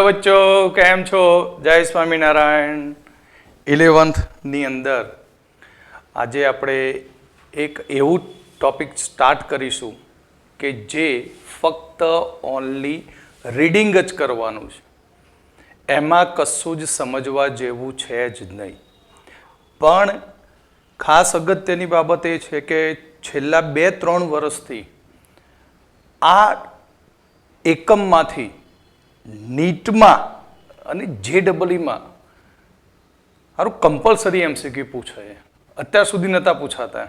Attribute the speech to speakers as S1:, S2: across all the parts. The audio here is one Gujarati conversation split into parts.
S1: હેલો બચ્ચો, કેમ છો? જય સ્વામિનારાયણ. 11th ની અંદર આજે આપણે એક એવું ટોપિક સ્ટાર્ટ કરીશું કે જે ફક્ત ઓનલી રીડિંગ જ કરવાનું છે. એમાં કશું જ સમજવા જેવું છે જ નહીં. પણ ખાસ અગત્યની બાબત એ છે કે છેલ્લા 2-3 વર્ષથી આ એકમમાંથી નીટમાં અને JEEમાં સારું કમ્પલસરી MCQ પૂછાય. અત્યાર સુધી નહોતા પૂછાતા.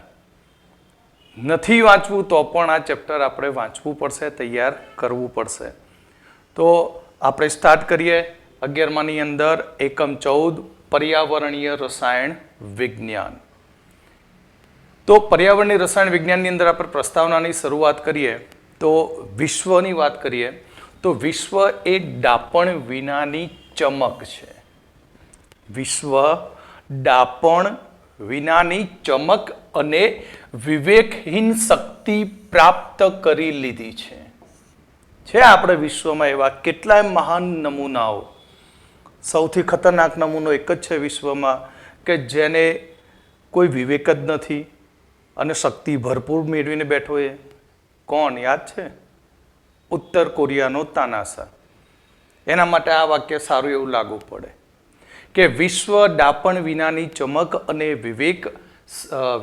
S1: નથી વાંચવું તો પણ આ ચેપ્ટર આપણે વાંચવું પડશે, તૈયાર કરવું પડશે. તો આપણે સ્ટાર્ટ કરીએ 11માની અંદર એકમ 14 પર્યાવરણીય રસાયણ વિજ્ઞાન. તો પર્યાવરણીય રસાયણ વિજ્ઞાનની અંદર આપણે પ્રસ્તાવનાની શરૂઆત કરીએ તો વિશ્વની વાત કરીએ તો વિશ્વ એ ડાપણ વિનાની ચમક છે. વિશ્વ ડાપણ વિનાની ચમક અને વિવેકહીન શક્તિ પ્રાપ્ત કરી લીધી છે. આપણે વિશ્વમાં એવા કેટલાય મહાન નમૂનાઓ. સૌથી ખતરનાક નમૂનો એક જ છે વિશ્વમાં કે જેને કોઈ વિવેક જ નથી અને શક્તિ ભરપૂર મેળવીને બેઠો એ કોણ યાદ છે? ઉત્તર કોરિયાનો તાનાશા. એના માટે આ વાક્ય સારું એવું લાગુ પડે કે વિશ્વ ડાપણ વિનાની ચમક અને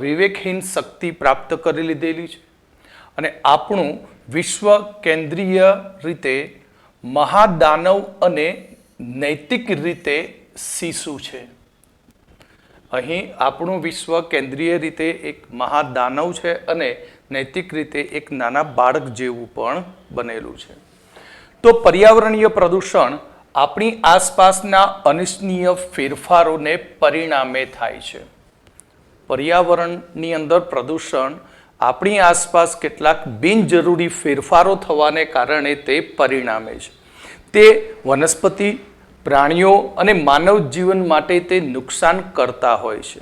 S1: વિવેકહીન શક્તિ પ્રાપ્ત કરી લીધેલી છે. અને આપણું વિશ્વ કેન્દ્રીય રીતે મહાદાનવ અને નૈતિક રીતે શિશુ છે. અહીં આપણું વિશ્વ કેન્દ્રીય રીતે એક મહાદાનવ છે અને નૈતિક રીતે એક નાના બાળક જેવું પણ બનેલું છે. તો પર્યાવરણીય પ્રદૂષણ આપણી આસપાસના અનિચ્છનીય ફેરફારોને પરિણામે થાય છે. પર્યાવરણની અંદર પ્રદૂષણ આપણી આસપાસ કેટલાક બિનજરૂરી ફેરફારો થવાને કારણે તે પરિણામે છે. તે વનસ્પતિ, પ્રાણીઓ અને માનવ જીવન માટે તે નુકસાન કરતા હોય છે.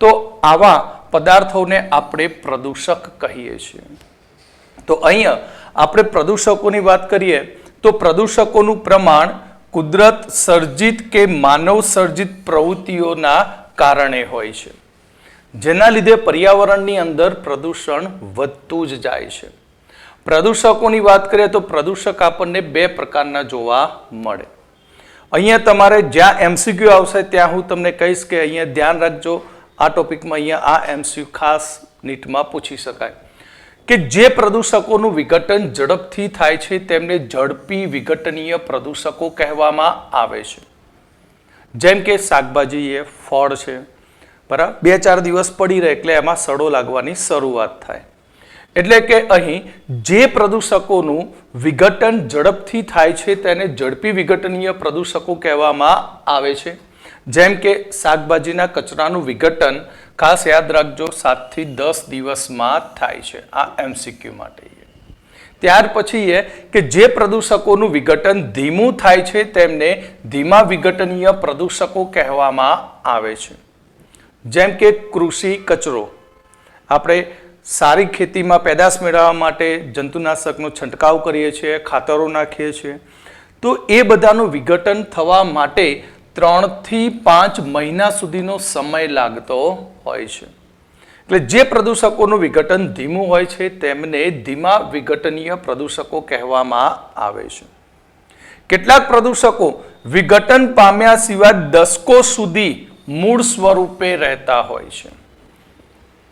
S1: તો આવા પદાર્થોને આપણે પ્રદૂષક કહીએ છીએ. તો અહીંયા આપણે પ્રદૂષકોની વાત કરીએ તો પ્રદૂષકોનું પ્રમાણ કુદરત સર્જિત કે માનવ સર્જિત પ્રવૃત્તિઓના કારણે હોય છે, જેના લીધે પર્યાવરણની અંદર પ્રદૂષણ વધતું જ જાય છે. પ્રદૂષકોની વાત કરીએ તો પ્રદૂષક આપણને 2 પ્રકારના જોવા મળે. અહીંયા તમારે જ્યાં MCQ આવશે ત્યાં હું તમને કહીશ કે અહીંયા ધ્યાન રાખજો. આ ટોપિકમાં અહીંયા આ MCQ ખાસ નીટમાં પૂછી શકાય કે જે પ્રદૂષકોનું વિઘટન ઝડપથી થાય છે તેમને ઝડપી વિઘટનીય પ્રદૂષકો કહેવામાં આવે છે. જેમ કે શાકભાજી એ ફળ છે, બરાબર, 2-4 દિવસ પડી રહે એટલે એમાં સડો લાગવાની શરૂઆત થાય. એટલે કે અહીં જે પ્રદૂષકોનું વિઘટન ઝડપથી થાય છે તેને ઝડપી વિઘટનીય પ્રદૂષકો કહેવામાં આવે છે. જેમ કે શાકભાજીના કચરાનું વિઘટન ખાસ યાદ રાખજો 7 થી 10 દિવસમાં થાય છે. આ MCQ માટે. ત્યાર પછી એ કે જે પ્રદૂષકોનું વિઘટન ધીમું થાય છે તેમને ધીમા વિઘટનીય પ્રદૂષકો કહેવામાં આવે છે. જેમ કે કૃષિ કચરો. આપણે સારી ખેતીમાં પેદાશ મેળવવા માટે જંતુનાશકનો છંટકાવ કરીએ છીએ, ખાતરો નાખીએ છીએ. તો એ બધાનું વિઘટન થવા માટે 3 થી 5 મહિના સુધીનો સમય લાગતો હોય છે. એટલે જે પ્રદૂષકોનું વિઘટન ધીમું હોય છે તેમને ધીમા વિઘટનીય પ્રદૂષકો કહેવામાં આવે છે. કેટલાક પ્રદૂષકો વિઘટન પામ્યા સિવાય દશકો સુધી મૂળ સ્વરૂપે રહેતા હોય છે.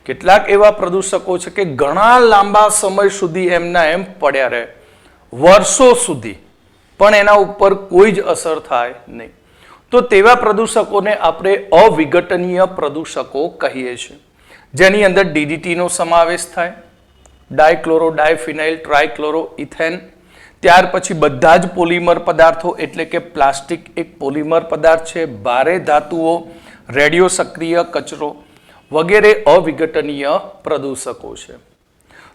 S1: કેટલાક એવા પ્રદૂષકો છે કે ઘણા લાંબા સમય સુધી એમના એમ પડ્યા રહે, વર્ષો સુધી, પણ એના ઉપર કોઈ જ અસર થાય નહીં. તો તેવા પ્રદૂષકોને આપણે અવિઘટનીય પ્રદૂષકો કહીએ છીએ, જેની અંદર DDT નો સમાવેશ થાય, ડાયક્લોરો ડાયફિનાઇલ ટ્રાયક્લોરો ઇથેન. ત્યાર પછી બધા જ પોલિમર પદાર્થો એટલે કે પ્લાસ્ટિક એક પોલિમર પદાર્થ છે, ભારે ધાતુઓ, રેડિયો સક્રિય કચરો વગેરે અવિઘટનીય પ્રદૂષકો છે.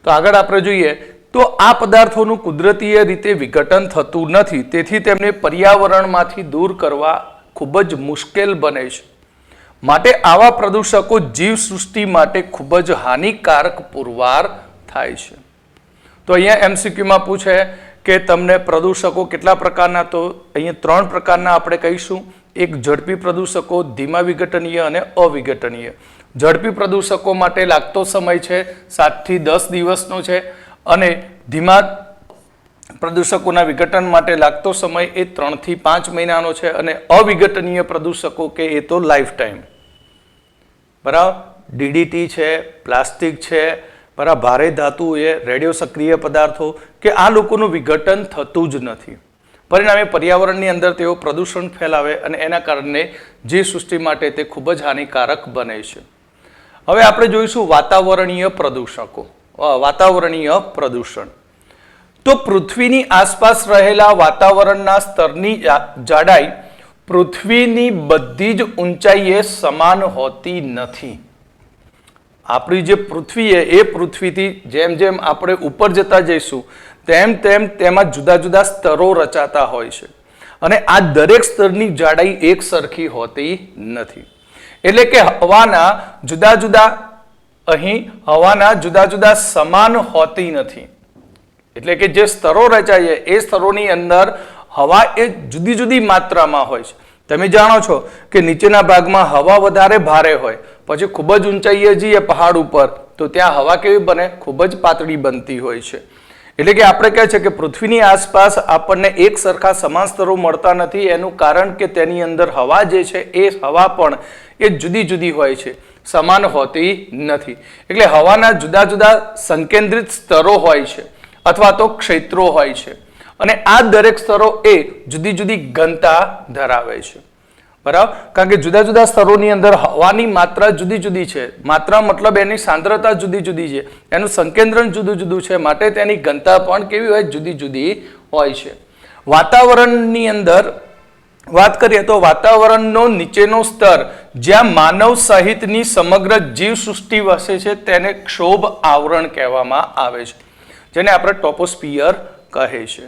S1: તો આગળ આપણે જોઈએ તો આ પદાર્થોનું કુદરતીય રીતે વિઘટન થતું નથી, તેથી તેમને પર્યાવરણમાંથી દૂર કરવા ખૂબ જ મુશ્કેલ બને છે. માટે આવા પ્રદૂષકો જીવસૃષ્ટિ માટે ખૂબ જ હાનિકારક પુરવાર થાય છે. તો અહીંયા MCQમાં પૂછે કે તમને પ્રદૂષકો કેટલા પ્રકારના, તો અહીંયા 3 પ્રકારના આપણે કહીશું. એક ઝડપી પ્રદૂષકો, ધીમા વિઘટનીય અને અવિઘટનીય. ઝડપી પ્રદૂષકો માટે લાગતો સમય છે 7 થી 10 દિવસનો છે અને ધીમા પ્રદૂષકોના વિઘટન માટે લાગતો સમય એ 3 થી 5 મહિનાનો છે અને અવિઘટનીય પ્રદૂષકો કે એ તો લાઈફ ટાઈમ. બરાબર, DDT છે, પ્લાસ્ટિક છે, બરાબર, ભારે ધાતુ એ રેડિયો સક્રિય પદાર્થો કે આ લોકોનું વિઘટન થતું જ નથી. પરિણામે પર્યાવરણની અંદર તેઓ પ્રદૂષણ ફેલાવે અને એના કારણે જીવસૃષ્ટિ માટે તે ખૂબ જ હાનિકારક બને છે. હવે આપણે જોઈશું વાતાવરણીય પ્રદૂષકો. વાતાવરણીય પ્રદૂષણ તો પૃથ્વીની આસપાસ રહેલા વાતાવરણના સ્તરની જાડાઈ પૃથ્વીની બધી જ ઊંચાઈએ સમાન હોતી નથી. આપણી જે પૃથ્વી છે એ પૃથ્વીથી જેમ જેમ આપણે ઉપર જતા જઈશું તેમ તેમ તેમાં જુદા જુદા સ્તરો રચાતા હોય છે અને આ દરેક સ્તરની જાડાઈ એક સરખી હોતી નથી. એટલે કે હવાના જુદા જુદા સમાન હોતી નથી. એટલે કે જે સ્તરો રચાય છે એ સ્તરોની અંદર હવા એ જુદી જુદી માત્રામાં હોય છે. તમે જાણો છો કે નીચેના ભાગમાં હવા વધારે ભારે હોય, પછી ખૂબ જ ઊંચાઈએ જઈએ પહાડ ઉપર તો ત્યાં હવા કેવી બને? ખૂબ જ પાતળી બનતી હોય છે. એટલે કે આપણે કહે છે કે પૃથ્વીની આસપાસ આપણને એક સરખા સમાન સ્તરો મળતા નથી. એનું કારણ કે તેની અંદર હવા જે છે એ હવા પણ એ જુદી જુદી હોય છે, સમાન હોતી નથી. એટલે હવાના જુદા જુદા સંકેન્દ્રિત સ્તરો હોય છે અથવા તો ક્ષેત્રો હોય છે અને આ દરેક સ્તરો એ જુદી જુદી ઘનતા ધરાવે છે. બરાબર, કારણ કે જુદા જુદા સ્તરોની અંદર હવાની માત્રા જુદી જુદી છે. માત્રા મતલબ એની સાંદ્રતા જુદી જુદી છે, એનું સંકેન્દ્રણ જુદું જુદું છે, માટે તેની ઘનતા પણ કેવી હોય? જુદી જુદી હોય છે. વાતાવરણની અંદર વાત કરીએ તો વાતાવરણનો નીચેનો સ્તર જ્યાં માનવ સહિતની સમગ્ર જીવસૃષ્ટિ વસે છે તેને ક્ષોભ આવરણ કહેવામાં આવે છે, જેને આપણે ટોપોસ્ફિયર કહે છે.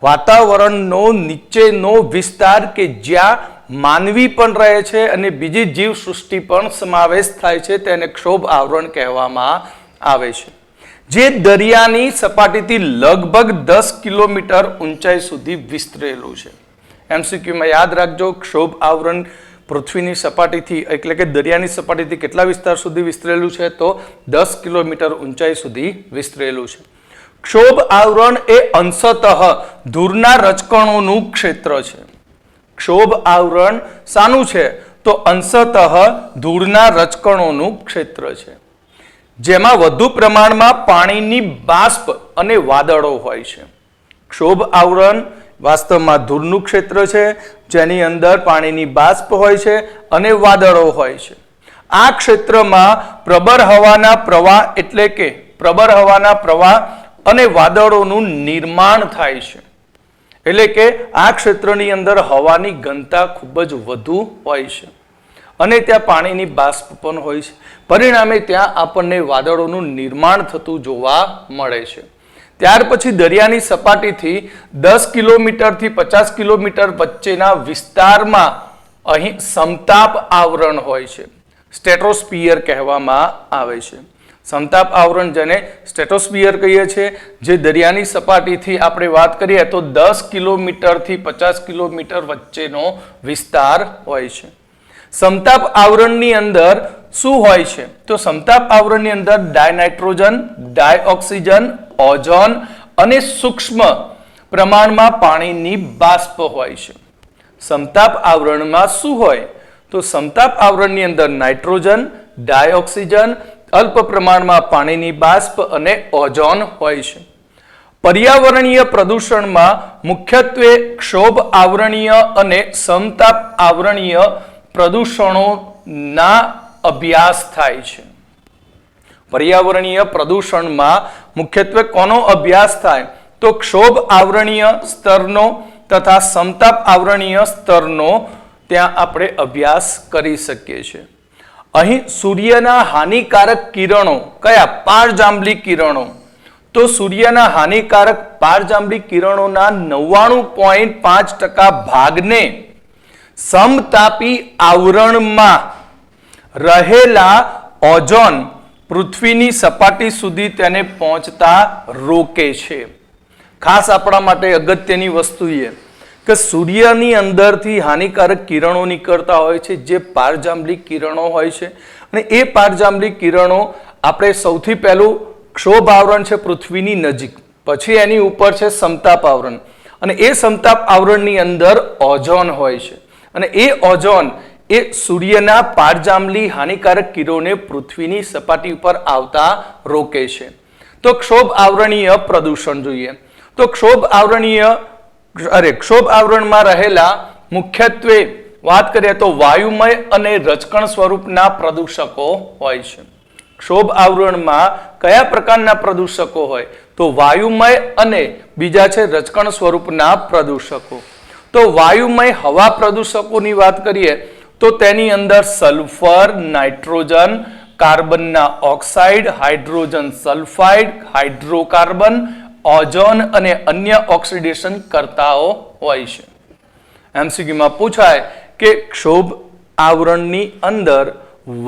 S1: વાતાવરણનો નીચેનો વિસ્તાર કે જ્યાં માનવી પણ રહે છે અને બીજી જીવસૃષ્ટિ પણ સમાવેશ થાય છે તેને ક્ષોભ આવરણ કહેવામાં આવે છે, જે દરિયાની સપાટીથી લગભગ 10 કિલોમીટર ઊંચાઈ સુધી વિસ્તરેલું છે. MCQમાં યાદ રાખજો, ક્ષોભ આવરણ પૃથ્વીની સપાટીથી એટલે કે દરિયાની સપાટીથી કેટલા વિસ્તાર સુધી વિસ્તરેલું છે? તો 10 કિલોમીટર ઊંચાઈ સુધી વિસ્તરેલું છે. ક્ષોભ આવરણ એ અંશતઃ ધૂળના રજકણોનું ક્ષેત્ર છે. ક્ષોભ આવરણ શાનું છે? તો અંશતઃ ધૂળના રજકણોનું ક્ષેત્ર છે, જેમાં વધુ પ્રમાણમાં પાણીની બાષ્પ અને વાદળો હોય છે. ક્ષોભ આવરણ વાસ્તવમાં ધૂળનું ક્ષેત્ર છે જેની અંદર પાણીની બાષ્પ હોય છે અને વાદળો હોય છે. આ ક્ષેત્રમાં પ્રબળ હવાના પ્રવાહ એટલે કે પ્રબળ હવાના પ્રવાહ અને વાદળોનું નિર્માણ થાય છે. એટલે કે આ ક્ષેત્રની અંદર હવાની ઘનતા ખૂબ જ વધુ હોય છે અને ત્યાં પાણીની બાષ્પ પણ હોય છે. પરિણામે ત્યાં આપણને વાદળોનું નિર્માણ થતું જોવા મળે છે. ત્યાર પછી દરિયાની સપાટીથી 10 કિલોમીટરથી 50 કિલોમીટર વચ્ચેના વિસ્તારમાં અહીં સમતાપ આવરણ હોય છે, સ્ટ્રેટોસ્ફિયર કહેવામાં આવે છે. સમતાપ આવરણ જેને સ્ટ્રેટોસ્ફિયર કહીએ છીએ, જે દરિયાની સપાટીથી આપણે વાત કરીએ તો 10 કિલોમીટરથી 50 કિલોમીટર વચ્ચેનો વિસ્તાર હોય છે. સમતાપ આવરણની અંદર શું હોય છે? તો સમતાપ આવરણની અંદર ડાયનાઇટ્રોજન, ડાયઓક્સિજન, ઓઝોન અને સૂક્ષ્મ પ્રમાણમાં પાણીની બાષ્પ હોય છે. સમતાપ આવરણમાં શું હોય? તો સમતાપ આવરણની અંદર નાઇટ્રોજન, ડાયઓક્સિજન, અલ્પ પ્રમાણમાં પાણીની બાષ્પ અને ઓઝોન હોય છે. પર્યાવરણીય પ્રદૂષણમાં મુખ્યત્વે ક્ષોભ આવરણીય અને સમતાપ આવરણીય પ્રદૂષણોના અભ્યાસ થાય છે. પર્યાવરણીય પ્રદૂષણમાં મુખ્યત્વે કોનો અભ્યાસ થાય? તો ક્ષોભ આવરણીય સ્તરનો તથા સમતાપ આવરણીય સ્તરનો ત્યાં આપણે અભ્યાસ કરી શકીએ છીએ. અહીં સૂર્યના હાનિકારક કિરણો કયા? પારજાંબલી કિરણો. તો સૂર્યના હાનિકારક પારજાંબલી કિરણોના 99.5% ભાગને સમતાપી આવરણમાં રહેલા ઓઝોન પૃથ્વીની સપાટી સુધી તેને પહોંચતા રોકે છે. ખાસ આપણા માટે અગત્યની વસ્તુ એ કે સૂર્યની અંદરથી હાનિકારક કિરણો નીકળતા હોય છે, જે પારજાંબલી કિરણો હોય છે. અને એ પારજાંબલી કિરણો આપણે સૌથી પહેલું ક્ષોભ આવરણ છે પૃથ્વીની નજીક, પછી એની ઉપર છે સમતાપ આવરણ, અને એ સમતાપ આવરણની અંદર ઓઝોન હોય છે. અને એ ઓઝોન એ સૂર્યના પારજાંબલી હાનિકારક કિરણોને પૃથ્વીની સપાટી ઉપર આવતા રોકે છે. તો ક્ષોભ આવરણીય પ્રદૂષણ જોઈએ તો ક્ષોભ આવરણમાં રહેલા મુખ્યત્વે વાત કરીએ તો વાયુમય અને રજકણ સ્વરૂપના પ્રદૂષકો હોય છે. ક્ષોભ આવરણમાં કયા પ્રકારના પ્રદૂષકો હોય તો વાયુમય અને બીજા છે રજકણ સ્વરૂપના પ્રદૂષકો. તો વાયુમય હવા પ્રદૂષકોની વાત કરીએ તો તેની અંદર સલ્ફર, નાઇટ્રોજન, કાર્બનના oxide, hydrogen sulphide, hydrocarbon, ozone અને અન્ય ઓક્સિડેશન કરતાઓ હોય છે. એમસીક્યુમાં પૂછાય કે ક્ષોભ આવરણની અંદર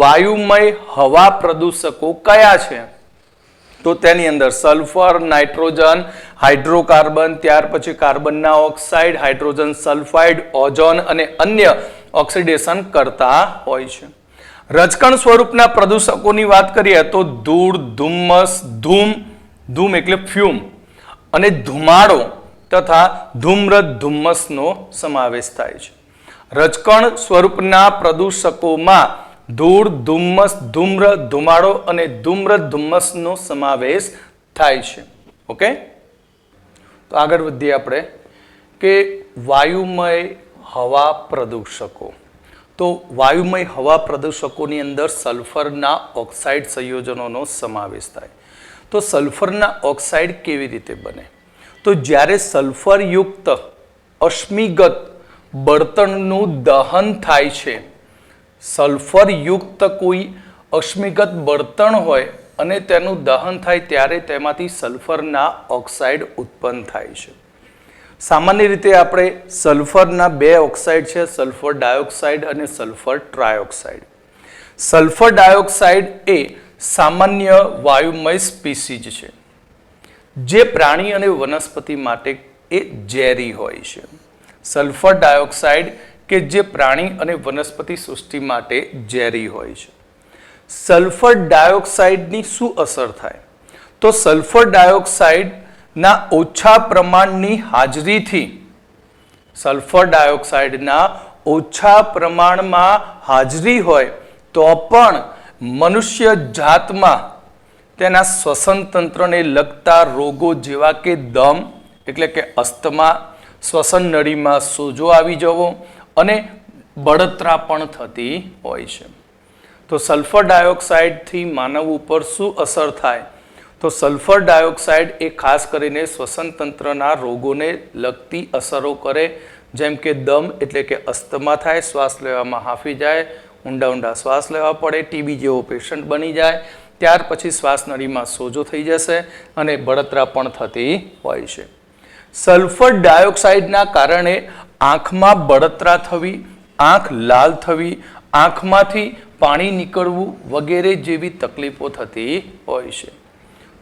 S1: વાયુમય હવા પ્રદૂષકો કયા છે તો તેની અંદર સલ્ફર, નાઇટ્રોજન, હાઇડ્રોકાર્બન, ત્યાર પછી કાર્બનના ઓક્સાઇડ, હાઇડ્રોજન સલ્ફાઇડ, ઓઝોન અને અન્ય ઓક્સિડેશન કરતા હોય છે. રજકણ સ્વરૂપના પ્રદૂષકોની વાત કરીએ તો ધૂળ, ધુમ્મસ, ધૂમ એટલે ફ્યુમ અને ધુમાડો તથા ધૂમ્ર, ધુમ્મસનો સમાવેશ થાય છે. રજકણ સ્વરૂપના પ્રદૂષકોમાં ધૂળ, ધુમ્મસ, ધૂમ્ર, ધુમાડો અને ધૂમ્ર, ધુમ્મસનો સમાવેશ થાય છે. ઓકે, તો આગળ વધીએ આપણે કે વાયુમય હવા પ્રદૂષકો. તો વાયુમય હવા પ્રદૂષકોની અંદર સલ્ફરના ઓક્સાઇડ સંયોજનોનો સમાવેશ થાય. તો સલ્ફરના ઓક્સાઇડ કેવી રીતે બને તો જ્યારે સલ્ફરયુક્ત અશ્મિગત બળતણનું દહન થાય છે, સલ્ફરયુક્ત કોઈ અશ્મિગત બળતણ હોય અને તેનું દહન થાય ત્યારે તેમાંથી સલ્ફરના ઓક્સાઇડ ઉત્પન્ન થાય છે. સામાન્ય રીતે આપણે સલ્ફરના બે ઓક્સાઇડ છે, સલ્ફર ડાયોક્સાઇડ અને સલ્ફર ટ્રાયોક્સાઇડ. સલ્ફર ડાયોક્સાઇડ એ સામાન્ય વાયુમય સ્પીસીઝ છે જે પ્રાણી અને વનસ્પતિ માટે એ ઝેરી હોય છે. સલ્ફર ડાયોક્સાઇડ કે જે પ્રાણી અને વનસ્પતિ સૃષ્ટિ માટે ઝેરી હોય છે. સલ્ફર ડાયોક્સાઇડની શું અસર થાય તો સલ્ફર ડાયોક્સાઇડના ઓછા પ્રમાણની હાજરીથી સલ્ફર ડાયોક્સાઇડના ઓછા પ્રમાણમાં હાજરી હોય તો પણ મનુષ્ય જાતમાં તેના શ્વસન તંત્રને લગતા રોગો જેવા કે દમ એટલે કે અસ્થમા, શ્વસન નળીમાં સોજો આવી જવો અને બળતરા પણ થતી હોય છે. તો સલ્ફર ડાયોક્સાઇડથી માનવ ઉપર શું અસર થાય તો સલ્ફર ડાયોક્સાઇડ એ ખાસ કરીને શ્વસન તંત્રના રોગોને લગતી અસરો કરે, જેમ કે દમ એટલે કે અસ્થમા થાય, શ્વાસ લેવામાં હાંફી જાય, ઊંડા શ્વાસ લેવા પડે, ટીબી જેવો પેશન્ટ બની જાય, ત્યાર પછી શ્વાસ નળીમાં સોજો થઈ જશે અને બળતરા પણ થતી હોય છે. સલ્ફર ડાયોક્સાઇડના કારણે આંખમાં બળતરા થવી, આંખ લાલ થવી, આંખમાંથી પાણી નીકળવું વગેરે જેવી તકલીફો થતી હોય છે.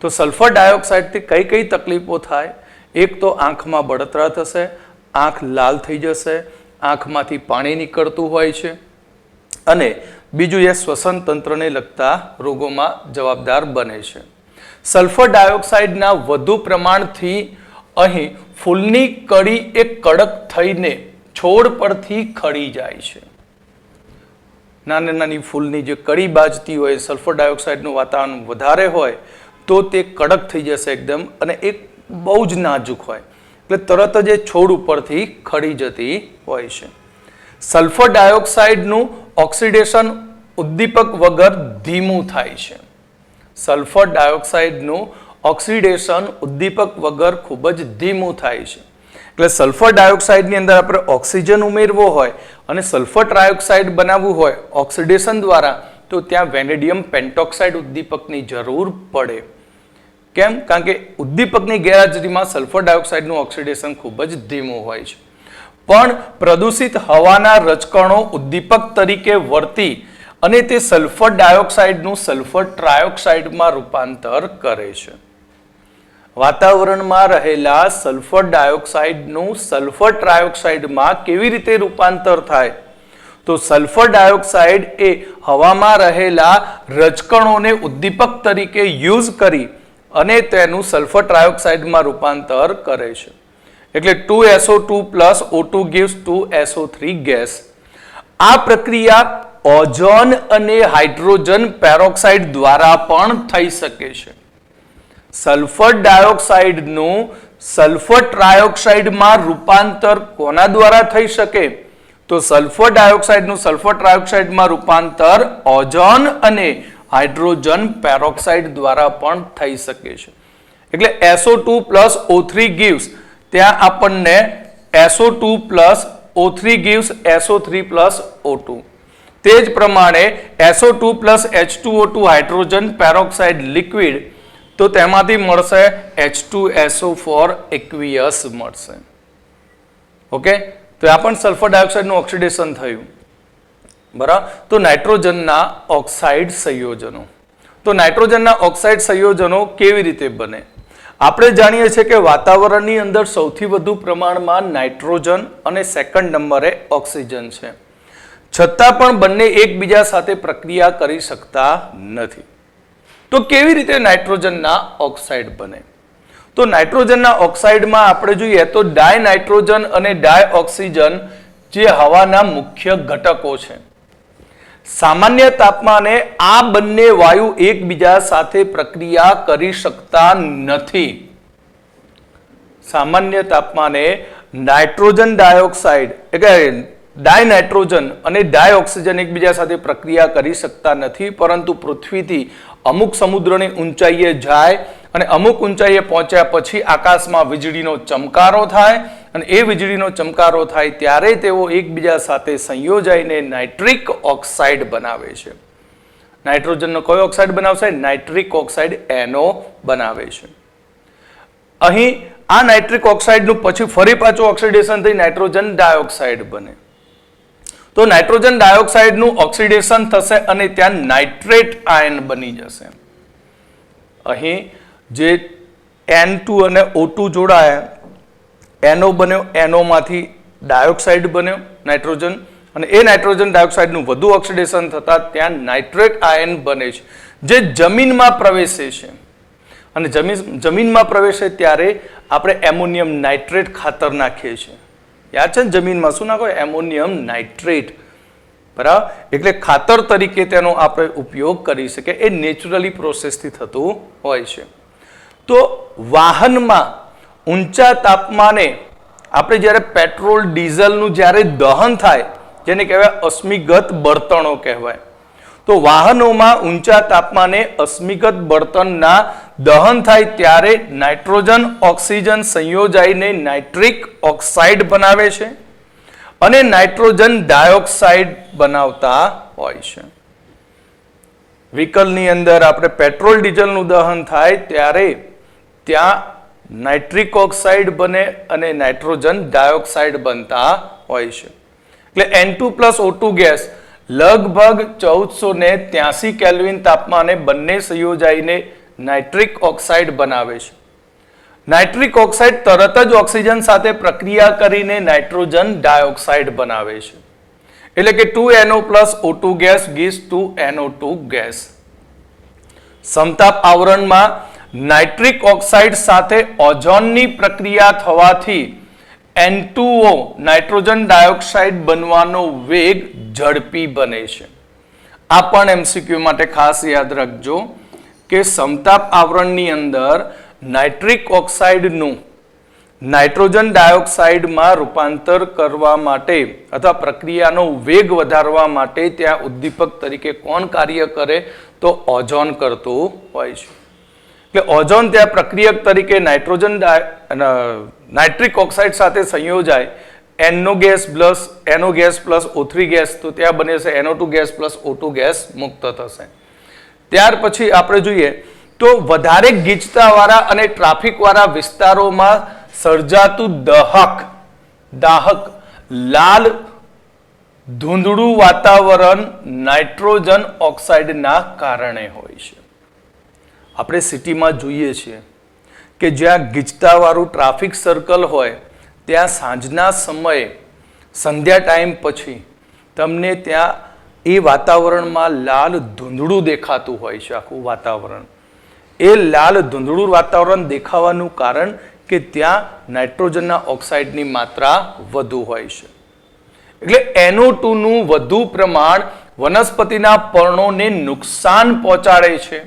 S1: તો સલ્ફર ડાયોક્સાઇડથી કઈ કઈ તકલીફો થાય? એક તો આંખમાં બળતરા થશે, આંખ લાલ થઈ જશે, આંખમાંથી પાણી નીકળતું હોય છે અને બીજું એ શ્વસન તંત્રને લગતા રોગોમાં જવાબદાર બને છે. સલ્ફર ડાયોક્સાઇડના વધુ પ્રમાણથી અહીં ફૂલની કળી એ કડક થઈને છોડ પરથી ખરી જાય છે. નાની નાની ફૂલની જે કળી બાજતી હોય, સલ્ફર ડાયોક્સાઇડનું વાતાવરણ વધારે હોય તો તે કડક થઈ જશે એકદમ અને એ બહુ જ નાજુક હોય એટલે તરત જ એ છોડ ઉપરથી ખરી જતી હોય છે. સલ્ફર ડાયોક્સાઇડનું ઓક્સિડેશન ઉદ્દીપક વગર ધીમું થાય છે. સલ્ફર ડાયોક્સાઇડનું ઓક્સિડેશન ઉદ્દીપક વગર ખૂબ જ ધીમું થાય છે. એટલે સલ્ફર ડાયોક્સાઇડની અંદર આપણે ઓક્સિજન ઉમેરવો હોય અને સલ્ફર ટ્રાયોક્સાઇડ બનાવવું હોય ઓક્સિડેશન દ્વારા તો ત્યાં વેનેડિયમ પેન્ટોક્સાઇડ ઉદ્દીપકની જરૂર પડે. કેમ? કારણ કે ઉદ્દીપકની ગેરહાજરીમાં સલ્ફર ડાયોક્સાઇડનું ઓક્સિડેશન ખૂબ જ ધીમું હોય છે. પણ પ્રદૂષિત હવાના રજકણો ઉદ્દીપક તરીકે વર્તી અને તે સલ્ફર ડાયોક્સાઇડનું સલ્ફર ટ્રાયોક્સાઇડમાં રૂપાંતર કરે છે. વાતાવરણમાં રહેલા સલ્ફર ડાયોક્સાઇડનું સલ્ફર ટ્રાયોક્સાઇડમાં કેવી રીતે રૂપાંતર થાય? તો સલ્ફર ડાયોક્સાઇડ એ હવામાં રહેલા રજકણોને ઉદ્દીપક તરીકે યુઝ કરી અને તેનું સલ્ફર ટ્રાયોક્સાઇડમાં રૂપાંતર કરે છે. એટલે 2SO2 plus O2 gives 2SO3 gas. આ પ્રક્રિયા ઓઝોન અને હાઇડ્રોજન પેરોક્સાઇડ દ્વારા પણ થઈ શકે છે. સલ્ફર ડાયોક્સાઇડનું સલ્ફર ટ્રાયોક્સાઇડમાં રૂપાંતર કોના દ્વારા થઈ શકે? તો સલ્ફર ડાયોક્સાઇડનું સલ્ફર ટ્રાયોક્સાઇડમાં રૂપાંતર ઓઝોન અને હાઇડ્રોજન પેરોક્સાઇડ દ્વારા પણ થઈ શકે છે. એટલે SO2 plus O3 gives, ત્યાં આપણને SO2 plus O3 gives SO3 plus O2. તે જ પ્રમાણે SO2 plus H2O2 hydrogen peroxide liquid, તો તેમાંથી મળશે H2SO4 એક્વિયસ મળશે. ઓકે, તો આ પણ સલ્ફર ડાયોક્સાઇડનું ઓક્સિડેશન થયું. બરાબર. તો નાઇટ્રોજનના ઓક્સાઇડ સંયોજનો. તો નાઇટ્રોજનના ઓક્સાઇડ સંયોજનો કેવી રીતે બને? આપણે જાણીએ છીએ કે વાતાવરણની અંદર સૌથી વધુ પ્રમાણમાં નાઇટ્રોજન અને સેકન્ડ નંબરે ઓક્સિજન છે. છતાં પણ બંને એકબીજા સાથે પ્રક્રિયા કરી શકતા નથી. તો કેવી રીતે નાઇટ્રોજનના ઓક્સાઇડ બને? તો નાઇટ્રોજનના ઓક્સાઇડમાં આપણે જોઈએ તો ડાયનાઇટ્રોજન અને ડાયઓક્સિજન જે હવાના મુખ્ય ઘટકો છે. સામાન્ય તાપમાને આ બંને વાયુ એકબીજા સાથે પ્રક્રિયા કરી શકતા નથી. સામાન્ય તાપમાને નાઇટ્રોજન ડાયોક્સાઇડ એટલે ડાયનાઇટ્રોજન અને ડાયઓક્સિજન એકબીજા સાથે પ્રક્રિયા કરી શકતા નથી, પરંતુ પૃથ્વીથી અમુક સમુદ્રની ઊંચાઈએ જાય અને અમુક ઊંચાઈએ પહોંચ્યા પછી આકાશમાં વીજળીનો ચમકારો થાય અને એ વીજળીનો ચમકારો થાય ત્યારે તેઓ એકબીજા સાથે સંયોજાઈને નાઇટ્રિક ઓક્સાઇડ બનાવે છે. નાઇટ્રોજનનો કયો ઓક્સાઇડ બનાવશે? નાઇટ્રિક ઓક્સાઇડ NO બનાવે છે. અહીં આ નાઇટ્રિક ઓક્સાઇડનું પછી ફરી પાછું ઓક્સિડેશન થઈ નાઇટ્રોજન ડાયોક્સાઇડ બને. તો નાઇટ્રોજન ડાયોક્સાઇડનું ઓક્સિડેશન થશે અને ત્યાં નાઇટ્રેટ આયન બની જશે. અહીં જે N2 અને O2 જોડાયા, NO બન્યો, NO માંથી ડાયોક્સાઇડ બન્યો નાઇટ્રોજન, અને એ નાઇટ્રોજન ડાયોક્સાઇડનું વધુ ઓક્સિડેશન થતા ત્યાં નાઇટ્રેટ આયન બને છે, જે જમીનમાં પ્રવેશે છે. અને જમીનમાં પ્રવેશે ત્યારે આપણે એમોનિયમ નાઇટ્રેટ ખાતર નાખીએ છીએ. યાદ છે ને? જમીનમાં શું નાખો? Ammonium nitrate. બરાબર. એટલે ખાતર તરીકે તેનો આપણે ઉપયોગ કરી શકીએ. એ નેચરલી પ્રોસેસથી થતું હોય છે. તો વાહનમાં ઊંચા તાપમાને આપણે જ્યારે પેટ્રોલ ડીઝલનું જ્યારે દહન થાય, જેને કહેવાય અશ્મિગત બળતણો કહેવાય, તો વાહનોમાં ઊંચા તાપમાને અશ્મિગત બળતણના દહન થાય ત્યારે નાઇટ્રોજન ઓક્સિજન સંયોજાઈને નાઇટ્રિક ઓક્સાઇડ બનાવે છે અને નાઇટ્રોજન ડાયોક્સાઇડ બનાવતા હોય છે. વ્હીકલની અંદર આપણે પેટ્રોલ ડીઝલનું દહન થાય ત્યારે ત્યાં નાઇટ્રિક ઓક્સાઇડ બને અને નાઇટ્રોજન ડાયોક્સાઇડ બનતા હોય છે. એટલે N2 plus O2 ગેસ લગભગ 1483 કેલ્વિન તાપમાને બંને સંયોજાઈને નાઇટ્રિક ઓક્સાઇડ બનાવે છે. નાઇટ્રિક ઓક્સાઇડ તરત જ ઓક્સિજન સાથે પ્રક્રિયા કરીને નાઇટ્રોજન ડાયોક્સાઇડ બનાવે છે. એટલે કે 2NO plus O2 gas gives 2NO2 gas. સમતાપ આવરણમાં નાઇટ્રિક ઓક્સાઇડ સાથે ઓઝોનની પ્રક્રિયા થવાથી N2O નાઇટ્રોજન ડાયોક્સાઇડ બનવાનો વેગ ઝડપી બને છે. આ પણ MCQ માટે ખાસ યાદ રાખજો કે સમતાપ આવરણની અંદર નાઇટ્રિક ઓક્સાઇડનું નાઇટ્રોજન ડાયોક્સાઇડમાં રૂપાંતર કરવા માટે અથવા પ્રક્રિયાનો વેગ વધારવા માટે ત્યાં ઉદ્દીપક તરીકે કોણ કાર્ય કરે? તો ઓઝોન કરતું હોય છે. એટલે ઓઝોન ત્યાં પ્રક્રિયક તરીકે નાઇટ્રિક ઓક્સાઇડ સાથે સંયોજાય NO gas plus O3 gas, તો ત્યાં બને છે NO2 gas plus O2 gas મુક્ત થશે. ત્યાર પછી આપણે જોઈએ તો વધારે ગીચતાવાળા અને ટ્રાફિકવાળા વિસ્તારોમાં સર્જાતું દાહક લાલ ધૂંધળું વાતાવરણ નાઇટ્રોજન ઓક્સાઇડના કારણે હોય છે. આપણે સિટીમાં જોઈએ છીએ કે જ્યાં ગીચતાવાળું ટ્રાફિક સર્કલ હોય ત્યાં સાંજના સમયે સંધ્યા ટાઈમ પછી તમને ત્યાં એ વાતાવરણમાં લાલ ધૂંધળું દેખાતું હોય છે આખું વાતાવરણ. એ લાલ ધૂંધળું વાતાવરણ દેખાવાનું કારણ કે ત્યાં નાઇટ્રોજનના ઓક્સાઇડની માત્રા વધુ હોય છે. એટલે NO2 નું વધુ પ્રમાણ વનસ્પતિના પર્ણોને નુકસાન પહોંચાડે છે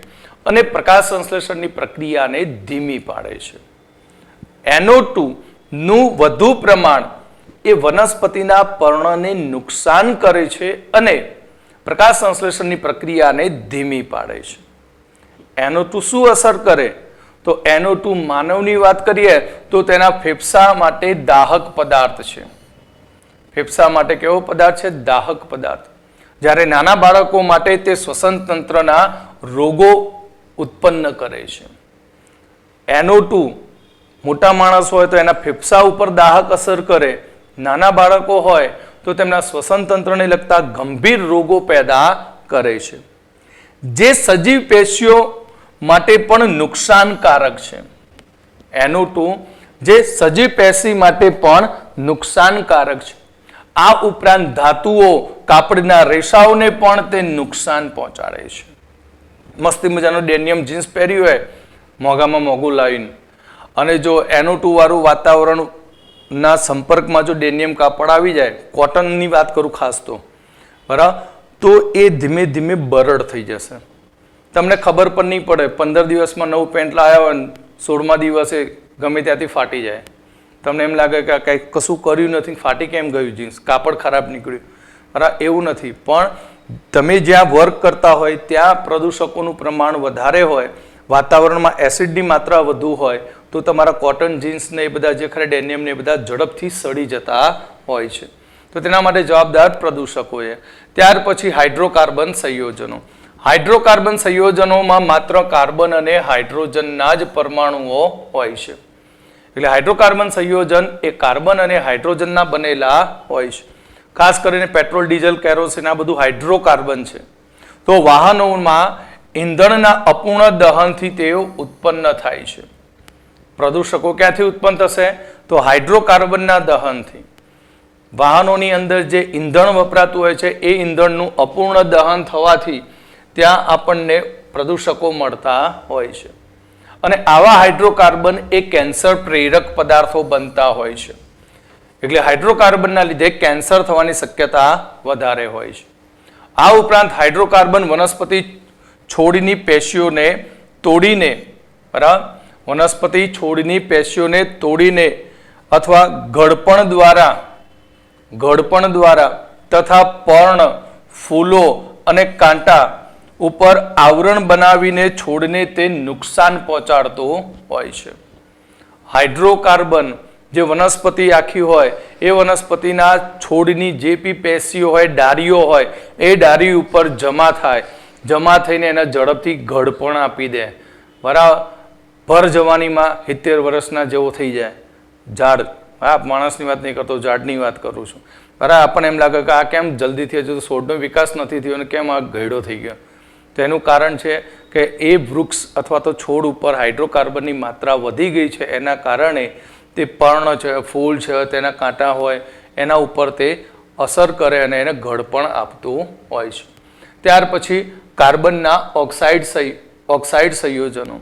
S1: અને પ્રકાશ સંશ્લેષણની પ્રક્રિયાને ધીમી પાડે છે. NO2 નું વધુ પ્રમાણ એ વનસ્પતિના પર્ણને નુકસાન કરે છે અને પ્રકાશ સંશ્લેષણની પ્રક્રિયાને ધીમી પાડે છે. NO2 શું અસર કરે? તો NO2 માનવની વાત કરીએ તો તેના ફેફસા માટે દાહક પદાર્થ છે. ફેફસા માટે કેવો પદાર્થ છે? દાહક પદાર્થ. જ્યારે નાના બાળકો માટે તે શ્વસન તંત્રના રોગો ઉત્પન્ન કરે છે. NO2 મોટા માણસ હોય તો એના ફેફસા ઉપર દાહક અસર કરે, નાના બાળકો હોય તો તેમના શ્વસન તંત્રને લગતા ગંભીર રોગો પેદા કરે છે. જે સજીવ પેશીઓ માટે પણ નુકસાનકારક છે. NO2 જે સજીવ પેશી માટે પણ નુકસાનકારક છે. આ ઉપરાંત ધાતુઓ, કાપડના રેસાઓને પણ તે નુકસાન પહોંચાડે છે. મસ્તી મજાનું ડેનિયમ જીન્સ પહેર્યું હોય મોંઘામાં મોંઘું લાવીને અને જો NO2 વાળું વાતાવરણ ના સંપર્કમાં જો ડેનિયમ કાપડ આવી જાય, કોટનની વાત કરું ખાસ તો, બરાબર, તો એ ધીમે ધીમે બરડ થઈ જશે. તમને ખબર પણ નહીં પડે. 15 દિવસમાં નવું પેન્ટ લાવ્યા હોય 16મા દિવસે ગમે ત્યાંથી ફાટી જાય. તમને એમ લાગે કે કંઈક કશું કર્યું નથી, ફાટી કેમ ગયું જીન્સ, કાપડ ખરાબ નીકળ્યું. બરાબર, એવું નથી. પણ તમે જ્યાં વર્ક કરતા હોય ત્યાં પ્રદૂષકોનું પ્રમાણ વધારે હોય, વાતાવરણમાં એસિડની માત્રા વધુ હોય તો તમારા કોટન જીન્સ ને એ બધા જે ખરા ડેનિયમ ને એ બધા ઝડપથી સડી જતા હોય છે. તો તેના માટે જવાબદાર પ્રદૂષકો છે. ત્યાર પછી હાઇડ્રોકાર્બન સંયોજનો. હાઇડ્રોકાર્બન સંયોજનોમાં માત્ર કાર્બન અને હાઇડ્રોજનના જ પરમાણુઓ હોય છે. એટલે હાઇડ્રોકાર્બન સંયોજન એ કાર્બન અને હાઇડ્રોજનના બનેલા હોય છે. ખાસ કરીને પેટ્રોલ, ડીઝલ, કેરોસીન આ બધું હાઇડ્રોકાર્બન છે. તો વાહનોમાં ઈંધણના અપૂર્ણ દહનથી તેઓ ઉત્પન્ન થાય છે. પ્રદૂષકો ક્યાંથી ઉત્પન્ન થશે? તો હાઇડ્રોકાર્બનના દહનથી. વાહનોની અંદર જે ઈંધણ વપરાતું હોય છે એ ઈંધણનું અપૂર્ણ દહન થવાથી ત્યાં આપણને પ્રદૂષકો મળતા હોય છે. અને આવા હાઇડ્રોકાર્બન એ કેન્સર પ્રેરક પદાર્થો બનતા હોય છે. એટલે હાઇડ્રોકાર્બનના લીધે કેન્સર થવાની શક્યતા વધારે હોય છે. આ ઉપરાંત હાઇડ્રોકાર્બન વનસ્પતિ છોડની પેશીઓને તોડીને, બરાબર, વનસ્પતિ છોડની પેશીઓને તોડીને અથવા ઘડપણ દ્વારા તથા પર્ણ, ફૂલો અને કાંટા ઉપર આવરણ બનાવીને છોડને તે નુકસાન પહોંચાડતું હોય છે. હાઇડ્રોકાર્બન જે વનસ્પતિ આખી હોય એ વનસ્પતિના છોડની જે બી પેશીઓ હોય, ડાળીઓ હોય, એ ડાળી ઉપર જમા થાય. જમા થઈને એને ઝડપથી ઘડપણ આપી દે. બરાબર, ભર જવાનીમાં 70 વર્ષના જેવો થઈ જાય. ઝાડ, હા, માણસની વાત નહીં કરતો, ઝાડની વાત કરું છું. બરાબર, આપણને એમ લાગે કે આ કેમ જલ્દીથી હજુ છોડનો વિકાસ નથી થયો અને કેમ આ ઘેડો થઈ ગયો. તો એનું કારણ છે કે એ વૃક્ષ અથવા તો છોડ ઉપર હાઇડ્રોકાર્બનની માત્રા વધી ગઈ છે. એના કારણે તે પર્ણ છે, ફૂલ છે, તેના કાંટા હોય એના ઉપર તે અસર કરે અને એને ઘડપણ આપતું હોય છે. ત્યાર પછી કાર્બનના ઓક્સાઇડ સંયોજનો.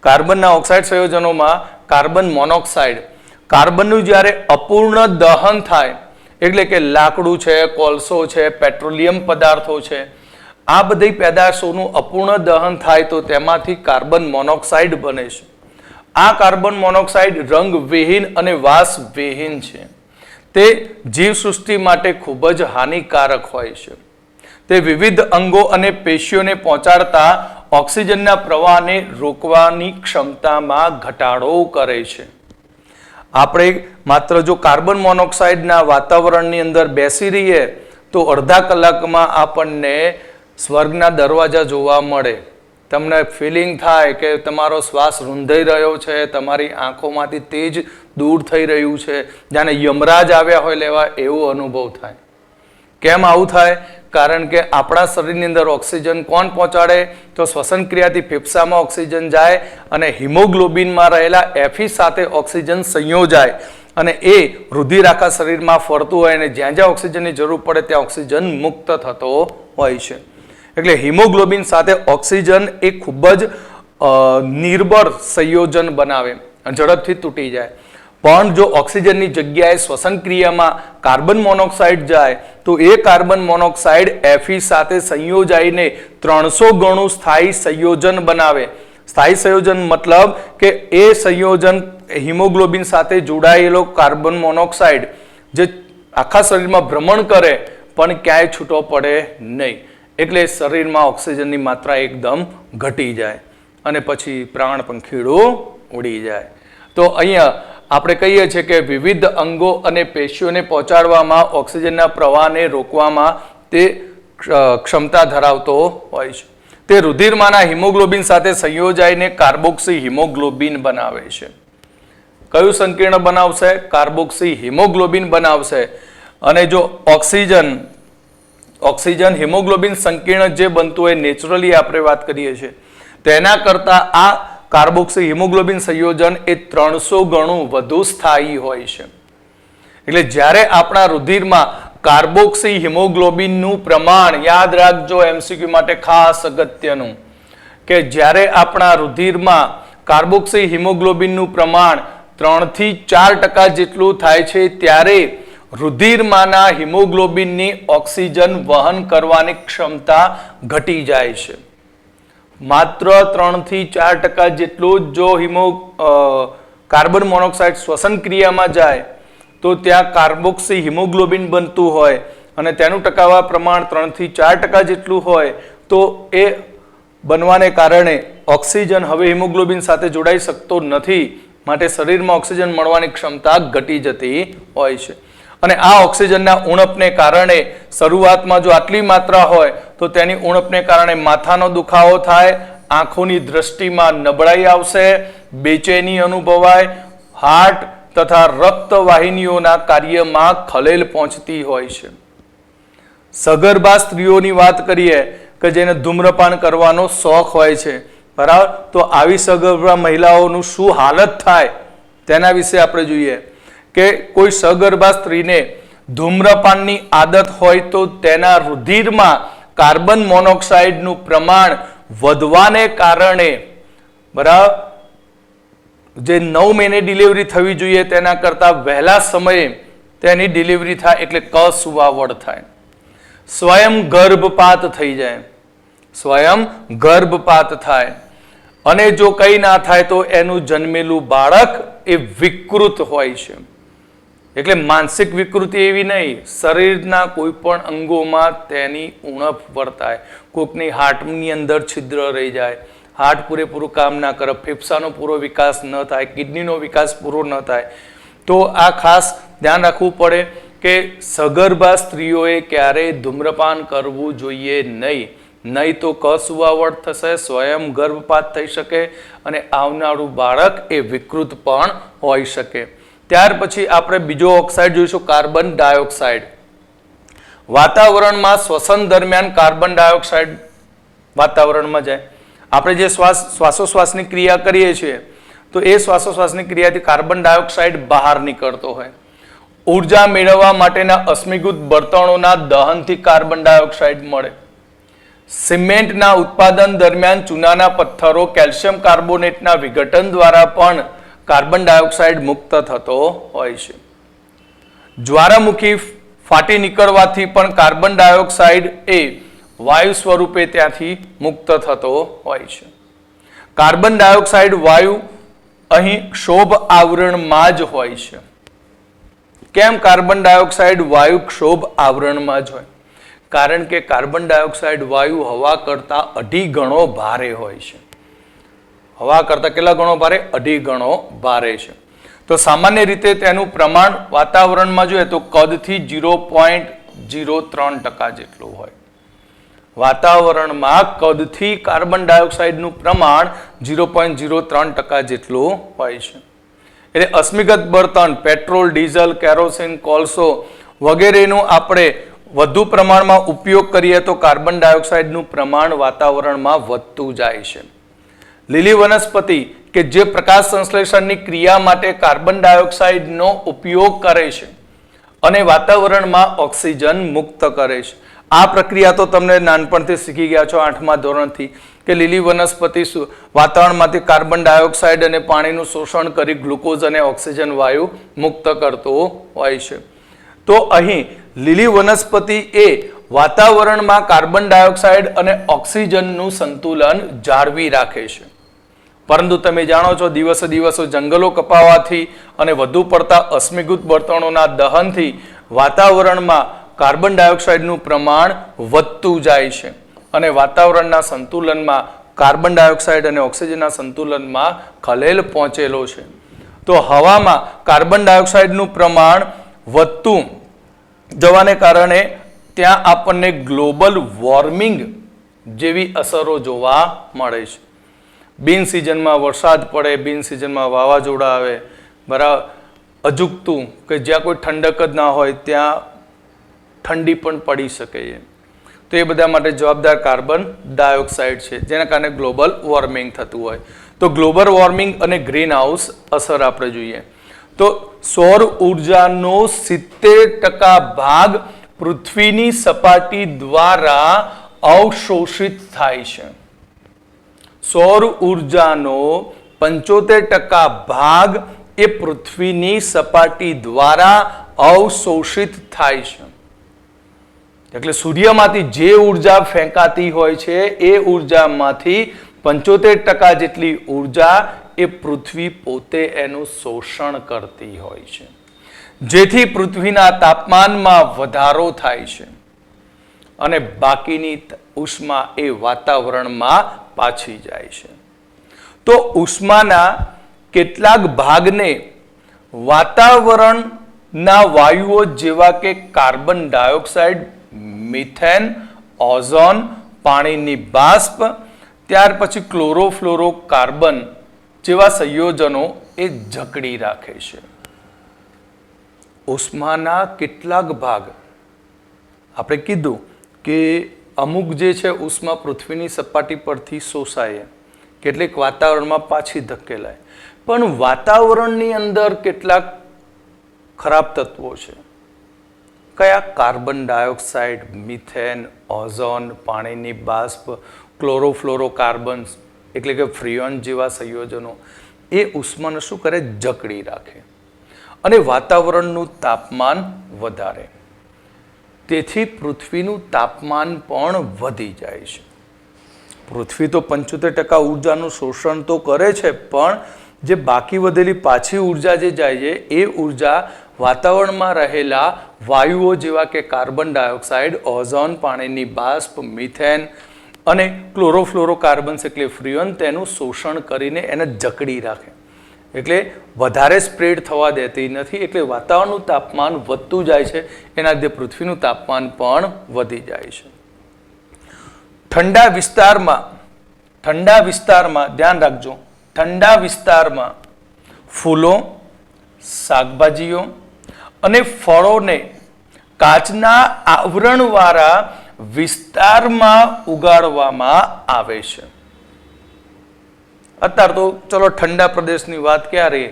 S1: કાર્બનના ઓક્સાઇડ સંયોજનોમાં કાર્બન મોનોક્સાઇડ. કાર્બનનું જ્યારે અપૂર્ણ દહન થાય, એટલે કે લાકડું છે, કોલસો છે, પેટ્રોલિયમ પદાર્થો છે, આ બધી પેદાશોનું અપૂર્ણ દહન થાય તો તેમાંથી કાર્બન મોનોક્સાઇડ બને છે. આ કાર્બન મોનોક્સાઇડ રંગવિહીન અને વાસવિહીન છે. તે જીવસૃષ્ટિ માટે ખૂબ જ હાનિકારક હોય છે. તે વિવિધ અંગો અને પેશીઓને પહોંચાડતા ઓક્સિજનના પ્રવાહને રોકવાની ક્ષમતામાં ઘટાડો કરે છે. આપણે માત્ર જો કાર્બન મોનોક્સાઇડના વાતાવરણની અંદર બેસી રહીએ તો અડધા કલાકમાં આપણને સ્વર્ગના દરવાજા જોવા મળે. તમને ફિલિંગ થાય કે તમારો શ્વાસ રૂંધાઈ રહ્યો છે, તમારી આંખોમાંથી તેજ દૂર થઈ રહ્યું છે, જાણે યમરાજ આવ્યા હોય લેવા એવો અનુભવ થાય. કેમ આવું થાય? કારણ કે આપણા શરીરની અંદર ઓક્સિજન કોણ પહોંચાડે? તો શ્વસન ક્રિયાથી ફેફસામાં ઓક્સિજન જાય અને હિમોગ્લોબિનમાં રહેલા Fe સાથે ઓક્સિજન સંયોજાય અને એ રુધિર આખા શરીરમાં ફરતું હોય અને જ્યાં જ્યાં ઓક્સિજનની જરૂર પડે ત્યાં ઓક્સિજન મુક્ત થતો હોય છે. એટલે હિમોગ્લોબિન સાથે ઓક્સિજન એ ખૂબ જ નિર્બળ સંયોજન બનાવે અને ઝડપથી તૂટી જાય. પણ જો ઓક્સિજનની જગ્યાએ શ્વસન ક્રિયામાં કાર્બન મોનોક્સાઇડ જાય તો એ કાર્બન મોનોક્સાઇડ Fe સાથે સંયોજાઈને 300 ગણું સ્થાયી સંયોજન બનાવે. સ્થાયી સંયોજન મતલબ કે એ સંયોજન હિમોગ્લોબિન સાથે જોડાયેલો કાર્બન મોનોક્સાઇડ જે આખા શરીરમાં ભ્રમણ કરે પણ ક્યાંય છૂટો પડે નહીં. એટલે શરીરમાં ઓક્સિજનની માત્રા એકદમ ઘટી જાય અને પછી પ્રાણ પંખીડું ઉડી જાય. તો અહીંયા આપણે કહીએ છીએ કે વિવિધ અંગો અને પેશીઓને પહોંચાડવામાં ઓક્સિજનના પ્રવાહને રોકવામાં તે ક્ષમતા ધરાવતો હોય છે. તે રુધિરમાંના હિમોગ્લોબિન સાથે સંયોજાઈને કાર્બોક્સી હિમોગ્લોબિન બનાવે છે. કયું સંકીર્ણ બનાવશે? કાર્બોક્સી હિમોગ્લોબિન બનાવશે. અને જો ઓક્સિજન હિમોગ્લોબિન સંકીર્ણ જે બનતું હોય નેચરલી આપણે વાત કરીએ છીએ તેના કરતા આ કાર્બોક્સી હિમોગ્લોબિન સંયોજન એ 300 ગણું વધુ સ્થાયી હોય છે. એટલે જ્યારે આપણા રુધિરમાં કાર્બોક્સી હિમોગ્લોબિનનું પ્રમાણ, યાદ રાખજો MCQ માટે ખાસ અગત્યનું, કે જ્યારે આપણા રુધિરમાં કાર્બોક્સી હિમોગ્લોબિનનું પ્રમાણ 3 થી 4% જેટલું થાય છે ત્યારે રુધિરમાંના હિમોગ્લોબિનની ઓક્સિજન વહન કરવાની ક્ષમતા ઘટી જાય છે. માત્ર 3 થી 4% જેટલું જો કાર્બન મોનોક્સાઇડ શ્વસન ક્રિયામાં જાય તો ત્યાં કાર્બોક્સી હિમોગ્લોબિન બનતું હોય અને તેનું ટકાવાર પ્રમાણ 3 થી 4% જેટલું હોય તો એ બનવાને કારણે ઓક્સિજન હવે હિમોગ્લોબિન સાથે જોડાઈ શકતો નથી. માટે શરીરમાં ઓક્સિજન મળવાની ક્ષમતા ઘટી જતી હોય છે. અને આ ઓક્સિજનના ઉણપને કારણે શરૂઆતમાં જો આટલી માત્રા હોય તો તેની ઉણપને કારણે માથાનો દુખાવો થાય, આંખોની દ્રષ્ટિમાં નબળાઈ આવશે, બેચેની અનુભવાય, હાર્ટ તથા રક્તવાહિનીઓના કાર્યમાં ખલેલ પહોંચતી હોય છે. સગર્ભા સ્ત્રીઓની વાત કરીએ કે જેને ધૂમ્રપાન કરવાનો શોખ હોય છે, બરાબર, તો આવી સગર્ભા મહિલાઓનું શું હાલત થાય તેના વિશે આપણે જોઈએ કે કોઈ સગર્ભા સ્ત્રીને ધૂમ્રપાનની આદત હોય તો તેના રુધિરમાં કાર્બન મોનોક્સાઇડનું પ્રમાણ વધવાને કારણે, બરાબર, જે 9 મહિને ડિલિવરી થવી જોઈએ તેના કરતા વહેલા સમયે તેની ડિલિવરી થાય એટલે કસુવાવડ થાય, સ્વયં ગર્ભપાત થઈ જાય, સ્વયં ગર્ભપાત થાય. અને જો કંઈ ના થાય તો એનું જન્મેલું બાળક એ વિકૃત હોય છે. એટલે માનસિક વિકૃતિ એવી નહીં, શરીરના કોઈ પણ અંગોમાં તેની ઉણપ વર્તાય. કોઈકની હાર્ટની અંદર છિદ્ર રહી જાય, હાર્ટ પૂરેપૂરું કામ ના કરે, ફેફસાનો પૂરો વિકાસ ન થાય, કિડનીનો વિકાસ પૂરો ન થાય. તો આ ખાસ ધ્યાન રાખવું પડે કે સગર્ભા સ્ત્રીઓએ ક્યારેય ધૂમ્રપાન કરવું જોઈએ નહીં. નહીં તો કસુવાવડ થશે, સ્વયં ગર્ભપાત થઈ શકે અને આવનારું બાળક એ વિકૃત પણ હોઈ શકે. ત્યાર પછી આપણે બીજો ઓક્સાઇડ જોઈશું, કાર્બન ડાયોક્સાઇડ. વાતાવરણમાં શ્વસન દરમિયાન કાર્બન ડાયોક્સાઇડ વાતાવરણમાં જાય. આપણે જે શ્વાસોશ્વાસની ક્રિયા કરીએ છીએ તો એ શ્વાસોશ્વાસની ક્રિયાથી કાર્બન ડાયોક્સાઇડ બહાર નીકળતો હોય. ઉર્જા મેળવવા માટેના અશ્મિભૂત બળતણોના દહનથી કાર્બન ડાયોક્સાઇડ મળે. સિમેન્ટના ઉત્પાદન દરમિયાન ચૂનાના પથ્થરો કેલ્શિયમ કાર્બોનેટના વિઘટન દ્વારા પણ કાર્બન ડાયોક્સાઇડ મુક્ત થતો હોય છે. જ્વાળામુખી ફાટી નીકળવાથી પણ કાર્બન ડાયોક્સાઇડ એ વાયુ સ્વરૂપે ત્યાંથી મુક્ત થતો હોય છે. કાર્બન ડાયોક્સાઇડ વાયુ અહીં ક્ષોભ આવરણમાં જ હોય છે. કેમ કાર્બન ડાયોક્સાઇડ વાયુ ક્ષોભ આવરણમાં જ હોય? કારણ કે કાર્બન ડાયોક્સાઇડ વાયુ હવા કરતા 2.5 ગણો ભારે હોય છે. હવા કરતા કેટલા ગણો ભારે? 2.5 ગણો ભારે છે. તો સામાન્ય રીતે તેનું પ્રમાણ વાતાવરણમાં જોઈએ તો કદથી 0.03% જેટલું હોય. વાતાવરણમાં કદથી કાર્બન ડાયોક્સાઇડનું પ્રમાણ 0.03% જેટલું હોય છે. એટલે અશ્મિગત બળતણ પેટ્રોલ, ડીઝલ, કેરોસીન, કોલસો વગેરેનું આપણે વધુ પ્રમાણમાં ઉપયોગ કરીએ તો કાર્બન ડાયોક્સાઇડનું પ્રમાણ વાતાવરણમાં વધતું જાય છે. લીલી વનસ્પતિ કે જે પ્રકાશ સંશ્લેષણની ક્રિયા માટે કાર્બન ડાયોક્સાઇડનો ઉપયોગ કરે છે અને વાતાવરણમાં ઓક્સિજન મુક્ત કરે છે. આ પ્રક્રિયા તો તમને નાનપણથી શીખી ગયા છો 8મા ધોરણથી કે લીલી વનસ્પતિ વાતાવરણમાંથી કાર્બન ડાયોક્સાઇડ અને પાણીનું શોષણ કરી ગ્લુકોઝ અને ઓક્સિજન વાયુ મુક્ત કરતો હોય છે. તો અહીં લીલી વનસ્પતિ એ વાતાવરણમાં કાર્બન ડાયોક્સાઇડ અને ઓક્સિજનનું સંતુલન જાળવી રાખે છે. પરંતુ તમે જાણો છો દિવસે દિવસે જંગલો કપાવાથી અને વધુ પડતા અશ્મિભૂત બળતણોના દહનથી વાતાવરણમાં કાર્બન ડાયોક્સાઇડનું પ્રમાણ વધતું જાય છે અને વાતાવરણના સંતુલનમાં કાર્બન ડાયોક્સાઇડ અને ઓક્સિજનના સંતુલનમાં ખલેલ પહોંચેલો છે. તો હવામાં કાર્બન ડાયોક્સાઇડનું પ્રમાણ વધતું જવાને કારણે ત્યાં આપણને ગ્લોબલ વોર્મિંગ જેવી અસરો જોવા મળે છે. બિન સિઝનમાં વરસાદ પડે, બિન સિઝનમાં વાવાઝોડા આવે, બરાબર, અજુગતું કે જ્યાં કોઈ ઠંડક જ ના હોય ત્યાં ઠંડી પણ પડી શકે છે. તો એ બધા માટે જવાબદાર કાર્બન ડાયોક્સાઇડ છે, જેના કારણે ગ્લોબલ વોર્મિંગ થતું હોય. તો ગ્લોબલ વોર્મિંગ અને ગ્રીન હાઉસ અસર આપણે જોઈએ તો સૌર ઉર્જાનો 70% ભાગ પૃથ્વીની સપાટી દ્વારા અવશોષિત થાય છે. સૌર ઉર્જાનો 75% ભાગ એ પૃથ્વીની સપાટી દ્વારા અવશોષિત થાય છે. એટલે સૂર્યમાંથી જે ઉર્જા ફેંકાતી હોય છે એ ઉર્જામાંથી 75% જેટલી ઉર્જા એ પૃથ્વી પોતે એનું શોષણ કરતી હોય છે, જેથી પૃથ્વીના તાપમાનમાં વધારો થાય છે અને બાકીની ઉષ્મા એ વાતાવરણમાં પાછી જાય છે. તો ઉષ્માના કેટલાક ભાગને વાતાવરણના વાયુઓ જેવા કે કાર્બન ડાયોક્સાઇડ, મિથેન, ઓઝોન, પાણીની બાષ્પ, ત્યાર પછી ક્લોરોફ્લોરોકાર્બન જેવા સંયોજનો એ જકડી રાખે છે. ઉષ્માના કેટલાક ભાગ આપણે કીધું કે અમુક જે છે ઉષ્મા પૃથ્વીની સપાટી પરથી શોષાય, કેટલીક વાતાવરણમાં પાછી ધકેલાય, પણ વાતાવરણની અંદર કેટલાક ખરાબ તત્વો છે. કયા? કાર્બન ડાયોક્સાઇડ, મિથેન, ઓઝોન, પાણીની બાષ્પ, ક્લોરોફ્લોરોકાર્બન્સ એટલે કે ફ્રીઓન જેવા સંયોજનો એ ઉષ્માને શું કરે? જકડી રાખે અને વાતાવરણનું તાપમાન વધારે. તેથી પૃથ્વીનું તાપમાન પણ વધી જાય છે. પૃથ્વી તો 75% ઉર્જાનું શોષણ તો કરે છે, પણ જે બાકી વધેલી પાછી ઉર્જા જે જાય છે એ ઉર્જા વાતાવરણમાં રહેલા વાયુઓ જેવા કે કાર્બન ડાયોક્સાઇડ, ઓઝોન, પાણીની બાષ્પ, મિથેન અને ક્લોરોફ્લોરોકાર્બન્સ એટલે ફ્રીઓન તેનું શોષણ કરીને એને જકડી રાખે. એટલે વધારે સ્પ્રેડ થવા દેતી નથી, એટલે વાતાવરણનું તાપમાન વધતું જાય છે, એના લીધે પૃથ્વીનું તાપમાન પણ વધી જાય છે. ઠંડા વિસ્તારમાં ધ્યાન રાખજો, ઠંડા વિસ્તારમાં ફૂલો, શાકભાજીઓ અને ફળોને કાચના આવરણવાળા વિસ્તારમાં ઉગાડવામાં આવે છે. અત્યારે તો ચલો ઠંડા પ્રદેશની વાત ક્યારે,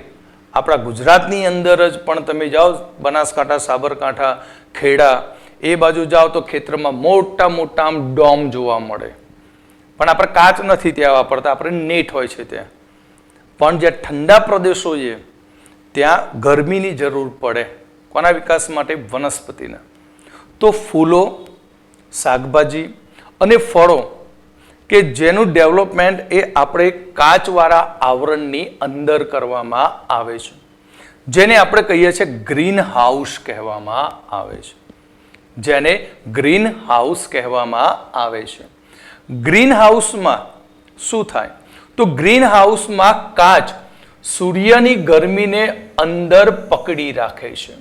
S1: આપણા ગુજરાતની અંદર જ પણ તમે જાઓ, બનાસકાંઠા, સાબરકાંઠા, ખેડા એ બાજુ જાઓ તો ખેતરમાં મોટા મોટા આમ ડોમ જોવા મળે, પણ આપણે કાચ નથી ત્યાં વાપરતા, આપણે નેટ હોય છે ત્યાં. પણ જ્યાં ઠંડા પ્રદેશો છે ત્યાં ગરમીની જરૂર પડે. કોના વિકાસ માટે? વનસ્પતિના. તો ફૂલો, શાકભાજી અને ફળો કે જેનું ડેવલપમેન્ટ એ આપણે કાચવાળા આવરણની અંદર કરવામાં આવે છે, જેને આપણે કહીએ છીએ ગ્રીન હાઉસ કહેવામાં આવે છે. જેને ગ્રીન હાઉસ કહેવામાં આવે છે. ગ્રીન હાઉસમાં શું થાય? તો ગ્રીન હાઉસમાં કાચ સૂર્યની ગરમીને અંદર પકડી રાખે છે.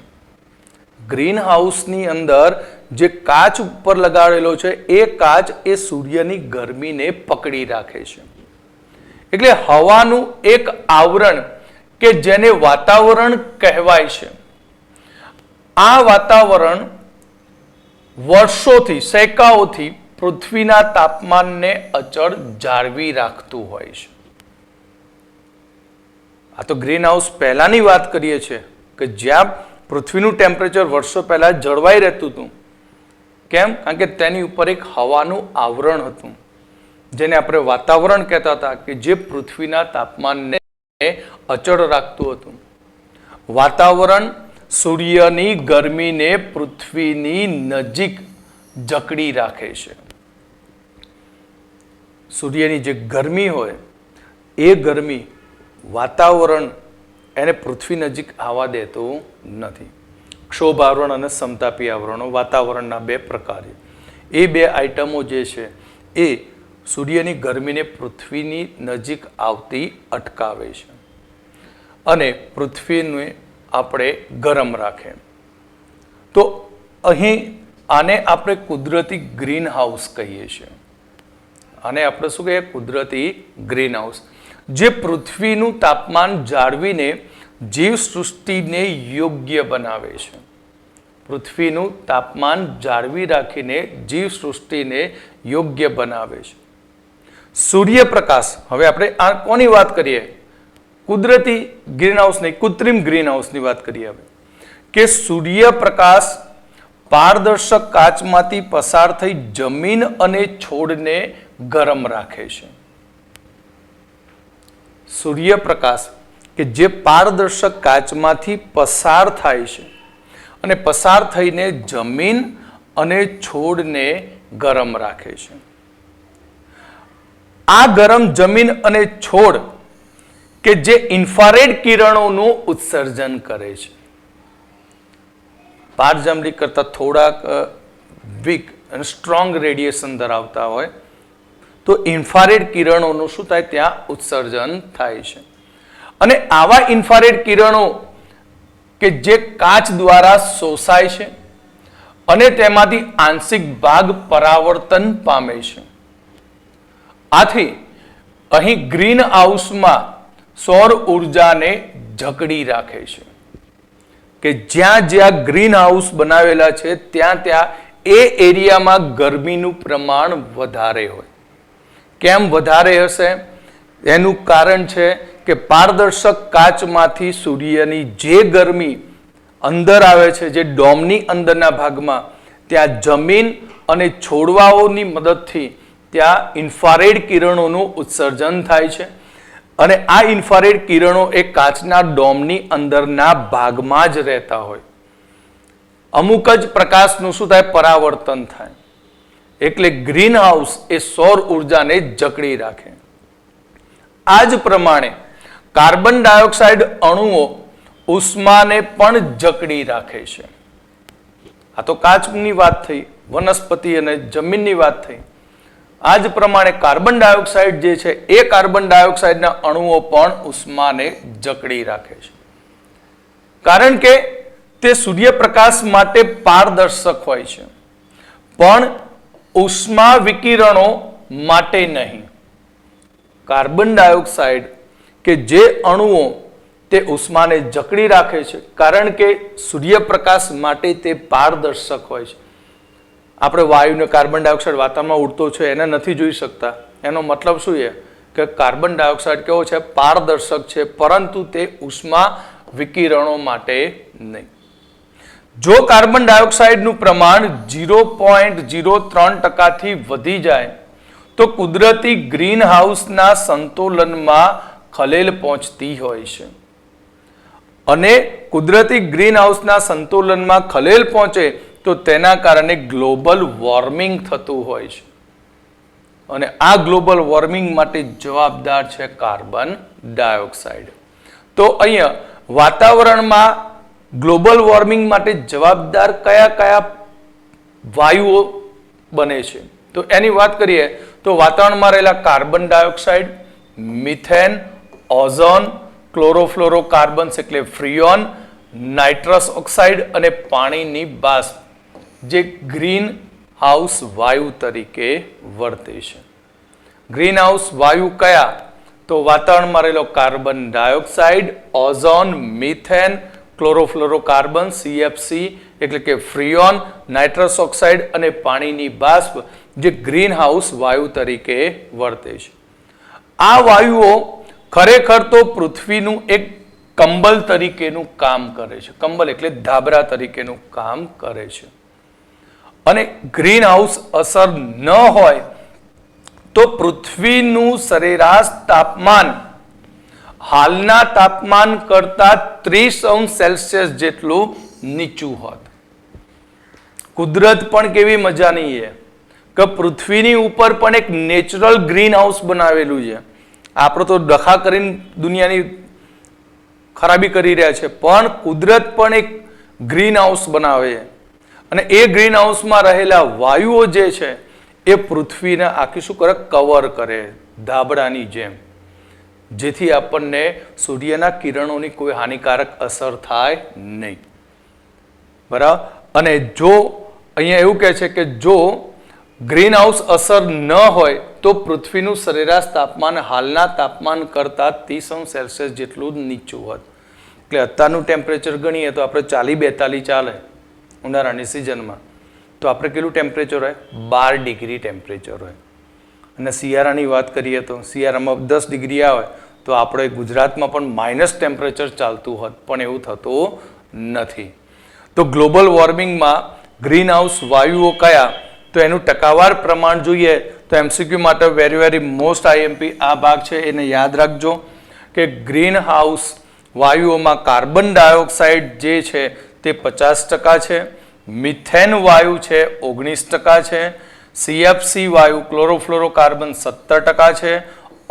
S1: ગ્રીન હાઉસની અંદર જે કાચ ઉપર લગાડેલો છે એ કાચ એ સૂર્યની ગરમીને પકડી રાખે છે. એટલે હવાનું એક આવરણ કે જેને વાતાવરણ કહેવાય છે, આ વાતાવરણ વર્ષોથી સેંકડાઓથી પૃથ્વીના તાપમાનને અચળ જાળવી રાખતું હોય છે. આ તો ગ્રીન હાઉસ પહેલાની વાત કરીએ છીએ કે જ્યાં પૃથ્વીનું ટેમ્પરેચર વર્ષો પહેલા જળવાઈ રહેતું હતું. કેમ? કારણ કે તેની ઉપર એક હવાનું આવરણ હતું જેને આપણે વાતાવરણ કહેતા હતા, કે જે પૃથ્વીના તાપમાનને અચળ રાખતું હતું. વાતાવરણ સૂર્યની ગરમીને પૃથ્વીની નજીક જકડી રાખે છે. સૂર્યની જે ગરમી હોય એ ગરમી વાતાવરણ એને પૃથ્વી નજીક આવવા દેતું નથી. ક્ષોભ આવરણ અને સમતાપી આવરણો વાતાવરણના બે પ્રકાર. એ બે આઇટમો જે છે એ સૂર્યની ગરમીને પૃથ્વીની નજીક આવતી અટકાવે છે અને પૃથ્વીને આપણે ગરમ રાખે. તો અહીં આને આપણે કુદરતી ગ્રીન હાઉસ કહીએ છીએ. આને આપણે શું કહીએ? કુદરતી ગ્રીન હાઉસ, જે પૃથ્વીનું તાપમાન જાળવીને જીવસૃષ્ટિને યોગ્ય બનાવે છે. પૃથ્વીનું તાપમાન જાળવી રાખીને જીવસૃષ્ટિને યોગ્ય બનાવે છે. સૂર્યપ્રકાશ, હવે આપણે આ કોની વાત કરીએ? કુદરતી ગ્રીન હાઉસ નહીં, કૃત્રિમ ગ્રીન હાઉસની વાત કરીએ હવે. કે સૂર્યપ્રકાશ પારદર્શક કાચમાંથી પસાર થઈ જમીન અને છોડને ગરમ રાખે છે. સૂર્યપ્રકાશ કે જે પારદર્શક કાચમાંથી પસાર થાય છે અને પસાર થઈને જમીન અને છોડને ગરમ રાખે છે. આ ગરમ જમીન અને છોડ કે જે ઇન્ફ્રારેડ કિરણોનું ઉત્સર્જન કરે છે. પારજાંબલી કરતા થોડાક વીક અને સ્ટ્રોંગ રેડિયેશન ધરાવતા હોય તો ઇન્ફ્રારેડ કિરણોનું શું થાય? ત્યાં ઉત્સર્જન થાય છે. અને આવા ઇન્ફ્રારેડ કિરણો કે જે કાચ દ્વારા શોષાય છે અને તેમાંથી આંશિક ભાગ પરાવર્તન પામે છે. આથી અહીં ગ્રીન હાઉસમાં સૌર ઉર્જાને જકડી રાખે છે. કે જ્યાં જ્યાં ગ્રીન હાઉસ બનાવેલા છે ત્યાં ત્યાં એ એરિયામાં ગરમીનું પ્રમાણ વધારે હોય. કેમ વધારે હશે? એનું કારણ છે કે પારદર્શક કાચમાંથી સૂર્યની જે ગરમી અંદર આવે છે, જે ડોમની અંદરના ભાગમાં, ત્યાં જમીન અને છોડવાઓની મદદથી ત્યાં ઇન્ફ્રારેડ કિરણોનું ઉત્સર્જન થાય છે અને આ ઇન્ફ્રારેડ કિરણો એ કાચના ડોમની અંદરના ભાગમાં જ રહેતા હોય. અમુક જ પ્રકાશનું શું થાય? પરાવર્તન થાય. એટલે ગ્રીન હાઉસ એ સૌર ઉર્જાને જકડી રાખે. આ જ પ્રમાણે કાર્બન ડાયોક્સાઇડ અણુઓ ઉષ્માને પણ જકડી રાખે છે. આ તો કાચની વાત થઈ, વનસ્પતિ અને જમીનની વાત થઈ. આ જ પ્રમાણે કાર્બન ડાયોક્સાઇડ જે છે એ કાર્બન ડાયોક્સાઇડના અણુઓ પણ ઉષ્માને જકડી રાખે છે. કારણ કે તે સૂર્યપ્રકાશ માટે પારદર્શક હોય છે પણ ઉષ્મા વિકિરણો માટે નહીં. કાર્બન ડાયોક્સાઇડ કે જે અણુઓ તે ઉષ્માને જકડી રાખે છે કારણ કે સૂર્યપ્રકાશ માટે તે પારદર્શક હોય છે. આપણે વાયુને કાર્બન ડાયોક્સાઇડ વાતાવરણમાં ઉડતો છે એને નથી જોઈ શકતા. એનો મતલબ શું છે કે કાર્બન ડાયોક્સાઇડ કેવો છે? પારદર્શક છે, પરંતુ તે ઉષ્મા વિકિરણો માટે નહીં. જો કાર્બન ડાયોક્સાઇડનું પ્રમાણ 0.03% થી વધી જાય તો કુદરતી ગ્રીન હાઉસના સંતુલનમાં ખલેલ પહોંચતી હોય છે. અને કુદરતી ગ્રીન હાઉસના સંતુલનમાં ખલેલ પહોંચે તો તેના કારણે ગ્લોબલ વોર્મિંગ થતું હોય છે. અને આ ગ્લોબલ વોર્મિંગ માટે જવાબદાર છે કાર્બન ડાયોક્સાઇડ. તો અહીંયા વાતાવરણમાં ગ્લોબલ વોર્મિંગ માટે જવાબદાર કયા કયા વાયુઓ બને છે? તો એની વાત કરીએ તો વાતાવરણમાં રહેલા કાર્બન ડાયોક્સાઇડ, મિથેન, ઓઝોન, ક્લોરોફ્લોરોકાર્બન્સ એટલે ફ્રીઓન, નાઇટ્રસ ઓક્સાઇડ અને પાણીની બાષ્પ જે ગ્રીન હાઉસ વાયુ તરીકે વર્તે છે. ગ્રીન હાઉસ વાયુ કયા? તો વાતાવરણમાં રહેલો carbon dioxide, ozone, methane, chlorofluorocarbon CFC એટલે કે ફ્રીઓન, નાઇટ્રસ ઓક્સાઇડ અને પાણીની બાષ્પ જે ગ્રીન હાઉસ વાયુ તરીકે વર્તે છે. આ વાયુઓ ખરેખર તો પૃથ્વીનું એક કંબલ તરીકેનું કામ કરે છે. કંબલ એટલે ધાબળા તરીકેનું કામ કરે છે. અને ગ્રીન હાઉસ અસર ન હોય તો પૃથ્વીનું સરેરાશ તાપમાન હાલના તાપમાન કરતા 30°C જેટલું નીચું હોત. કુદરત પણ કેવી મજાની છે કે પૃથ્વીની ઉપર પણ એક નેચરલ ગ્રીન હાઉસ બનાવેલું છે. આપણે તો ડખા કરીને દુનિયાની ખરાબી કરી રહ્યા છે, પણ કુદરત પણ એક ગ્રીન હાઉસ બનાવે છે. અને એ ગ્રીન હાઉસમાં રહેલા વાયુઓ જે છે એ પૃથ્વીને આખી શું કરે, કવર કરે ધાબળાની જેમ, જેથી આપણને સૂર્યના કિરણોની કોઈ હાનિકારક અસર થાય નહીં. બરાબર. અને જો અહીંયા એવું કહે છે કે જો ગ્રીન હાઉસ અસર ન હોય તો પૃથ્વીનું સરેરાશ તાપમાન હાલના તાપમાન કરતાં 30°C જેટલું જ નીચું હોત. એટલે અત્યારનું ટેમ્પરેચર ગણીએ તો આપણે 40-42 ચાલે ઉનાળાની સિઝનમાં, તો આપણે કેટલું ટેમ્પરેચર હોય, 12 ડિગ્રી ટેમ્પરેચર હોય. અને શિયાળાની વાત કરીએ તો શિયાળામાં 10 ડિગ્રી આવે તો આપણે ગુજરાતમાં પણ માઇનસ ટેમ્પરેચર ચાલતું હોત, પણ એવું થતું નથી. તો ગ્લોબલ વોર્મિંગમાં ગ્રીન હાઉસ વાયુઓ કયા, તો એનું ટકાવાર પ્રમાણ જોઈએ તો MCQ માટે વેરી મોસ્ટ IMP આ ભાગ છે, એને યાદ રાખજો કે ગ્રીન હાઉસ વાયુઓમાં કાર્બન ડાયોક્સાઇડ જે છે તે 50% છે, મિથેન વાયુ છે 19% છે, CFC વાયુ ક્લોરોફ્લોરોકાર્બન 17% છે,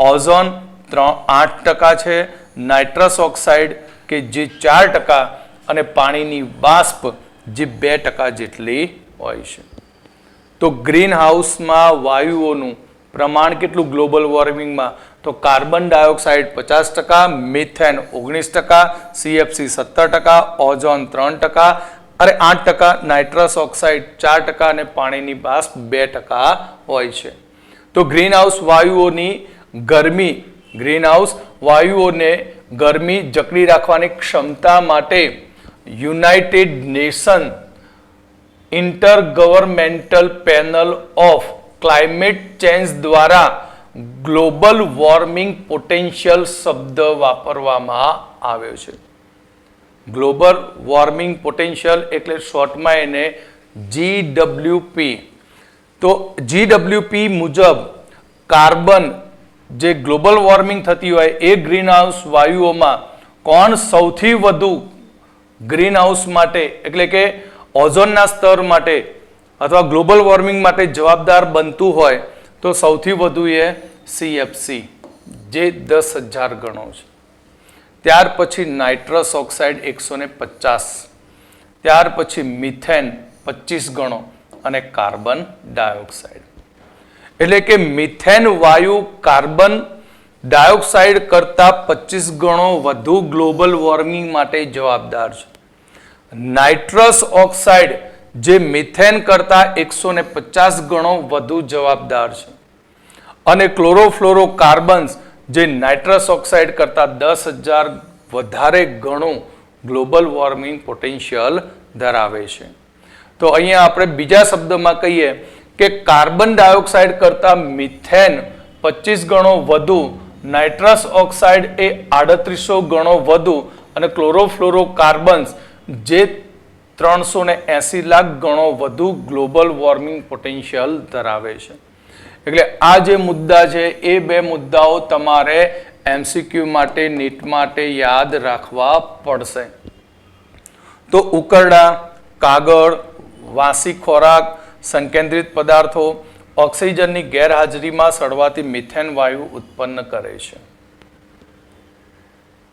S1: ઓઝોન 8% છે, નાઇટ્રસ ઓક્સાઇડ કે જે 4% અને પાણીની બાષ્પ જે 2% જેટલી હોય છે. તો ગ્રીન હાઉસમાં વાયુઓનું પ્રમાણ કેટલું ગ્લોબલ વોર્મિંગમાં, તો carbon dioxide 50%, methane 19%, CFC 17%, ozone 3% અને 8% નાઇટ્રસ ઓક્સાઇડ 4% અને પાણીની બાષ્પ 2% હોય છે. તો ગ્રીન હાઉસ વાયુઓની ગરમી, ગ્રીન હાઉસ વાયુઓને ગરમી જકડી રાખવાની ક્ષમતા માટે United nation intergovernmental panel of climate change દ્વારા ગ્લોબલ વોર્મિંગ પોટેન્શિયલ શબ્દ વાપરવામાં આવ્યો છે. ગ્લોબલ વોર્મિંગ પોટેન્શિયલ એટલે શોર્ટમાં એને GWP. તો GWP મુજબ કાર્બન જે ગ્લોબલ વોર્મિંગ થતી હોય એ ગ્રીન હાઉસ વાયુઓમાં કોણ સૌથી વધુ ગ્રીન હાઉસ માટે એટલે કે ઓઝોનના સ્તર માટે અથવા ગ્લોબલ વોર્મિંગ માટે જવાબદાર બનતું હોય તો સૌથી વધુ એ CFC જે 10,000 ગણો છે. ત્યાર પછી નાઇટ્રસ ઓક્સાઇડ 150, ત્યાર પછી મિથેન 25 ગણો અને કાર્બન ડાયોક્સાઇડ. એટલે કે મિથેન વાયુ કાર્બન ડાયોક્સાઇડ કરતાં 25 ગણો વધુ ગ્લોબલ વોર્મિંગ માટે જવાબદાર છે. નાઇટ્રસ ઓક્સાઇડ જે મિથેન કરતાં 150 ગણો વધુ જવાબદાર છે. અને ક્લોરોફ્લોરોકાર્બન્સ જે નાઇટ્રસ ઓક્સાઇડ કરતાં 10,000 વધારે ગણું ગ્લોબલ વોર્મિંગ પોટેન્શિયલ ધરાવે છે. તો અહીંયા આપણે બીજા શબ્દમાં કહીએ કે કાર્બન ડાયોક્સાઇડ કરતાં મિથેન 25 ગણો વધુ, નાઇટ્રસ ઓક્સાઇડ એ 3800 ગણો વધુ અને ક્લોરોફ્લોરોકાર્બન્સ જે 380 લાખ ગણો વધુ ગ્લોબલ વોર્મિંગ પોટેન્શિયલ ધરાવે છે. એટલે આ જે મુદ્દા છે એ બે મુદ્દાઓ તમારે MCQ માટે નીટ માટે યાદ રાખવા પડશે. તો ઉકરડા, કાગળ, વાસી ખોરાક, સંકેન્દ્રિત પદાર્થો ઓક્સિજનની ગેરહાજરીમાં સળવાથી મિથેન વાયુ ઉત્પન્ન કરે છે.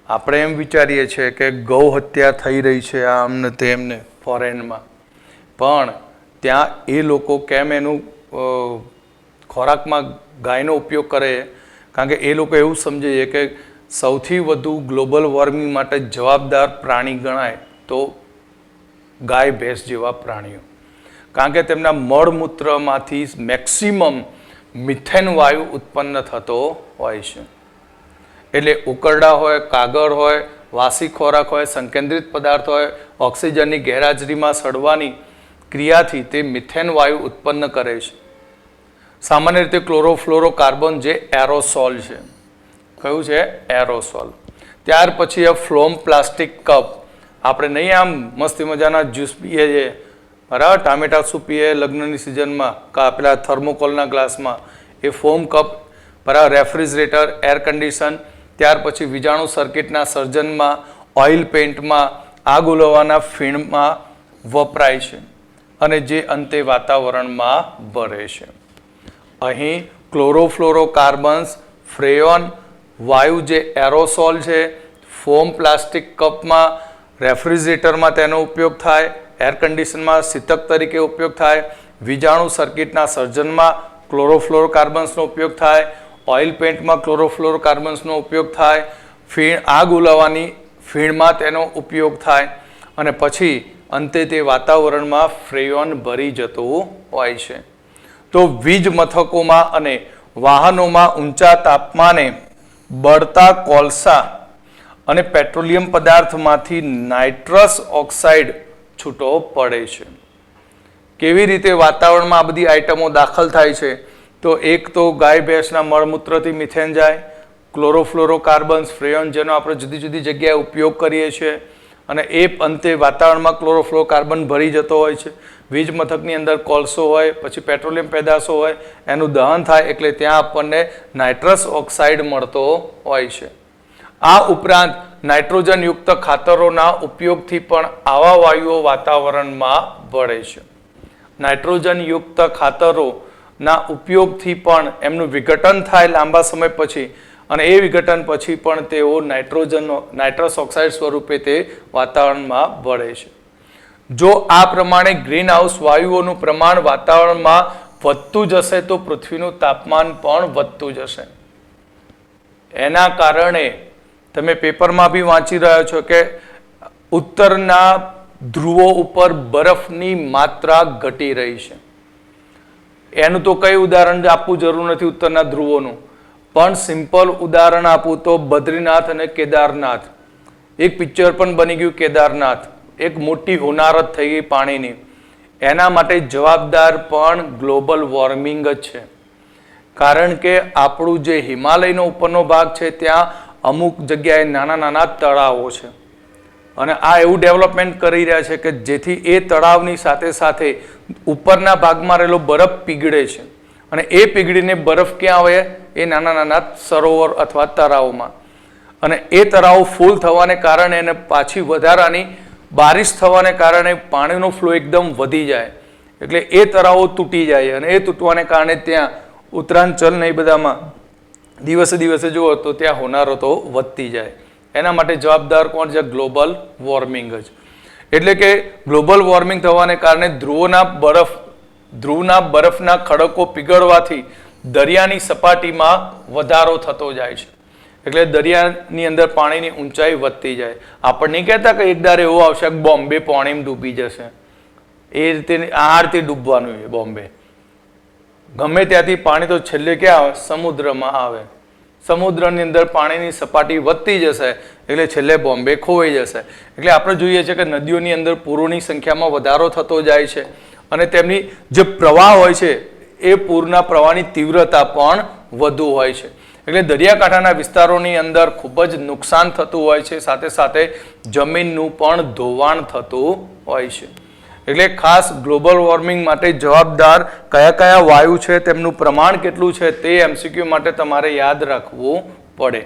S1: આપણે એમ વિચારીએ છીએ કે ગૌ હત્યા થઈ રહી છે આમ ને તેમને ફોરેનમાં, પણ ત્યાં એ લોકો કેમ એનું ખોરાકમાં ગાયનો ઉપયોગ કરે? કારણ કે એ લોકો એવું સમજે છે કે સૌથી વધુ ગ્લોબલ વોર્મિંગ માટે જવાબદાર પ્રાણી ગણાય તો ગાય ભેંસ જેવા પ્રાણીઓ, કારણ કે તેમના મળમૂત્રમાંથી મેક્સિમમ મિથેન વાયુ ઉત્પન્ન થતો હોય છે. એટલે ઉકરડા હોય, કાગળ હોય, વાસી ખોરાક હોય, સંકેન્દ્રિત પદાર્થ હોય, ઓક્સિજનની ગેરહાજરીમાં સડવાની ક્રિયાથી તે મિથેન વાયુ ઉત્પન્ન કરે છે. સામાન્ય રીતે ક્લોરોફ્લોરોકાર્બન જે એરોસોલ છે. કયું છે? એરોસોલ. ત્યાર પછી આ ફ્લોમ પ્લાસ્ટિક કપ. આપણે નહીં આમ મસ્તી મજાના જ્યુસ પીએ છીએ, બરાબર, ટામેટા સૂપ પીએ લગ્નની સિઝનમાં, પેલા થર્મોકોલના ગ્લાસમાં, એ ફોમ કપ, બરાબર, રેફ્રિજરેટર, એર કન્ડિશન, ત્યાર પછી વીજાણુ સર્કિટના સર્જનમાં, ઓઇલ પેઇન્ટમાં, આગ ઓલવવાના ફીણમાં વપરાય છે અને જે અંતે વાતાવરણમાં ભરે છે. અહીં ક્લોરોફ્લોરોકાર્બન્સ, ફ્રેયોન વાયુ જે એરોસોલ છે, ફોમ પ્લાસ્ટિક કપમાં, રેફ્રિજરેટરમાં તેનો ઉપયોગ થાય, એર કન્ડિશનમાં શીતક તરીકે ઉપયોગ થાય, વીજાણુ સર્કિટના સર્જનમાં ક્લોરોફ્લોરોકાર્બન્સનો ઉપયોગ થાય, ઓઇલ પેઇન્ટમાં ક્લોરોફ્લોરોકાર્બન્સનો ઉપયોગ થાય, આગ ઓલવવાની ફીણમાં તેનો ઉપયોગ થાય અને પછી અંતે તે વાતાવરણમાં ફ્રેયોન ભરી જતું હોય છે. તો વીજ મથકોમાં અને વાહનોમાં ઊંચા તાપમાને બળતા કોલસા અને પેટ્રોલિયમ પદાર્થમાંથી નાઇટ્રસ ઓક્સાઇડ છૂટો પડે છે. કેવી રીતે વાતાવરણમાં આ બધી આઇટમો દાખલ થાય છે? તો એક તો ગાય ભેંસના મળમૂત્રથી મિથેન જાય, ક્લોરોફ્લોરોકાર્બન્સ, ફ્રેયોન, જેનો આપણે જુદી જુદી જગ્યાએ ઉપયોગ કરીએ છીએ અને એ અંતે વાતાવરણમાં ક્લોરોફ્લોરોકાર્બન ભરી જતો હોય છે. વીજ મથકની અંદર કોલસો હોય, પછી પેટ્રોલિયમ પેદાશો હોય, એનું દહન થાય એટલે ત્યાં આપણને નાઇટ્રસ ઓક્સાઇડ મળતો હોય છે. આ ઉપરાંત નાઇટ્રોજનયુક્ત ખાતરોના ઉપયોગથી પણ આવા વાયુઓ વાતાવરણમાં ભળે છે. નાઇટ્રોજનયુક્ત ખાતરોના ઉપયોગથી પણ એમનું વિઘટન થાય લાંબા સમય પછી અને એ વિઘટન પછી પણ તેઓ નાઇટ્રસ ઓક્સાઇડ સ્વરૂપે તે વાતાવરણમાં ભળે છે. જો આ પ્રમાણે ગ્રીન હાઉસ વાયુઓનું પ્રમાણ વાતાવરણમાં વધતું જશે તો પૃથ્વીનું તાપમાન પણ વધતું જશે. એના કારણે તમે પેપરમાં બી વાંચી રહ્યા છો કે ઉત્તરના ધ્રુવો ઉપર બરફની માત્રા ઘટી રહી છે. એનું તો કઈ ઉદાહરણ આપવું જરૂર નથી ઉત્તરના ધ્રુવોનું, પણ સિમ્પલ ઉદાહરણ આપું તો બદ્રીનાથ અને કેદારનાથ. એક પિક્ચર પણ બની ગયું કેદારનાથ, એક મોટી હોનારત થઈ ગઈ પાણીની. એના માટે જવાબદાર પણ ગ્લોબલ વોર્મિંગ જ છે. કારણ કે આપણું જે હિમાલયનો ઉપરનો ભાગ છે ત્યાં અમુક જગ્યાએ નાના નાના તળાવો છે અને આ એવું ડેવલપમેન્ટ કરી રહ્યા છે કે જેથી એ તળાવની સાથે સાથે ઉપરના ભાગમાં રહેલો બરફ પીગળે છે અને એ પીગળીને બરફ ક્યાં આવે? એ નાના નાના સરોવર અથવા તળાવોમાં. અને એ તળાવ ફૂલ થવાને કારણે અને પાછી વધારાની બારિશ થવાને કારણે પાણીનો ફ્લો એકદમ વધી જાય એટલે એ તળાવો તૂટી જાય અને એ તૂટવાને કારણે ત્યાં ઉત્તરાંચલ ને એ બધામાં દિવસે દિવસે જુઓ તો ત્યાં હોનારતો વધતી જાય. એના માટે જવાબદાર કોણ છે? ગ્લોબલ વોર્મિંગ જ. એટલે કે ગ્લોબલ વોર્મિંગ થવાને કારણે ધ્રુવના બરફના ખડકો પીગળવાથી દરિયાની સપાટીમાં વધારો થતો જાય છે. એટલે દરિયાની અંદર પાણીની ઊંચાઈ વધતી જાય. આપણે નહીં કહેતા કે એક દાડે એવો આવશે કે બોમ્બે પાણીમાં ડૂબી જશે. એ રીતે આ રીતે ડૂબવાનું છે બોમ્બે. ગમે ત્યાંથી પાણી તો છેલ્લે ક્યાં આવે? સમુદ્રમાં આવે. સમુદ્રની અંદર પાણીની સપાટી વધતી જશે એટલે છેલ્લે બોમ્બે ખોવાઈ જશે. એટલે આપણે જોઈએ છીએ કે નદીઓની અંદર પૂરોની સંખ્યામાં વધારો થતો જાય છે અને તેમની જે પ્રવાહ હોય છે એ પૂરના પ્રવાહની તીવ્રતા પણ વધુ હોય છે. એટલે દરિયાકાંઠાના વિસ્તારોની અંદર ખૂબ જ નુકસાન થતું હોય છે, સાથે સાથે જમીનનું પણ ધોવાણ થતું હોય છે. એટલે ખાસ ગ્લોબલ વોર્મિંગ માટે જવાબદાર કયા કયા વાયુ છે, તેમનું પ્રમાણ કેટલું છે તે MCQ માટે તમારે યાદ રાખવું પડે.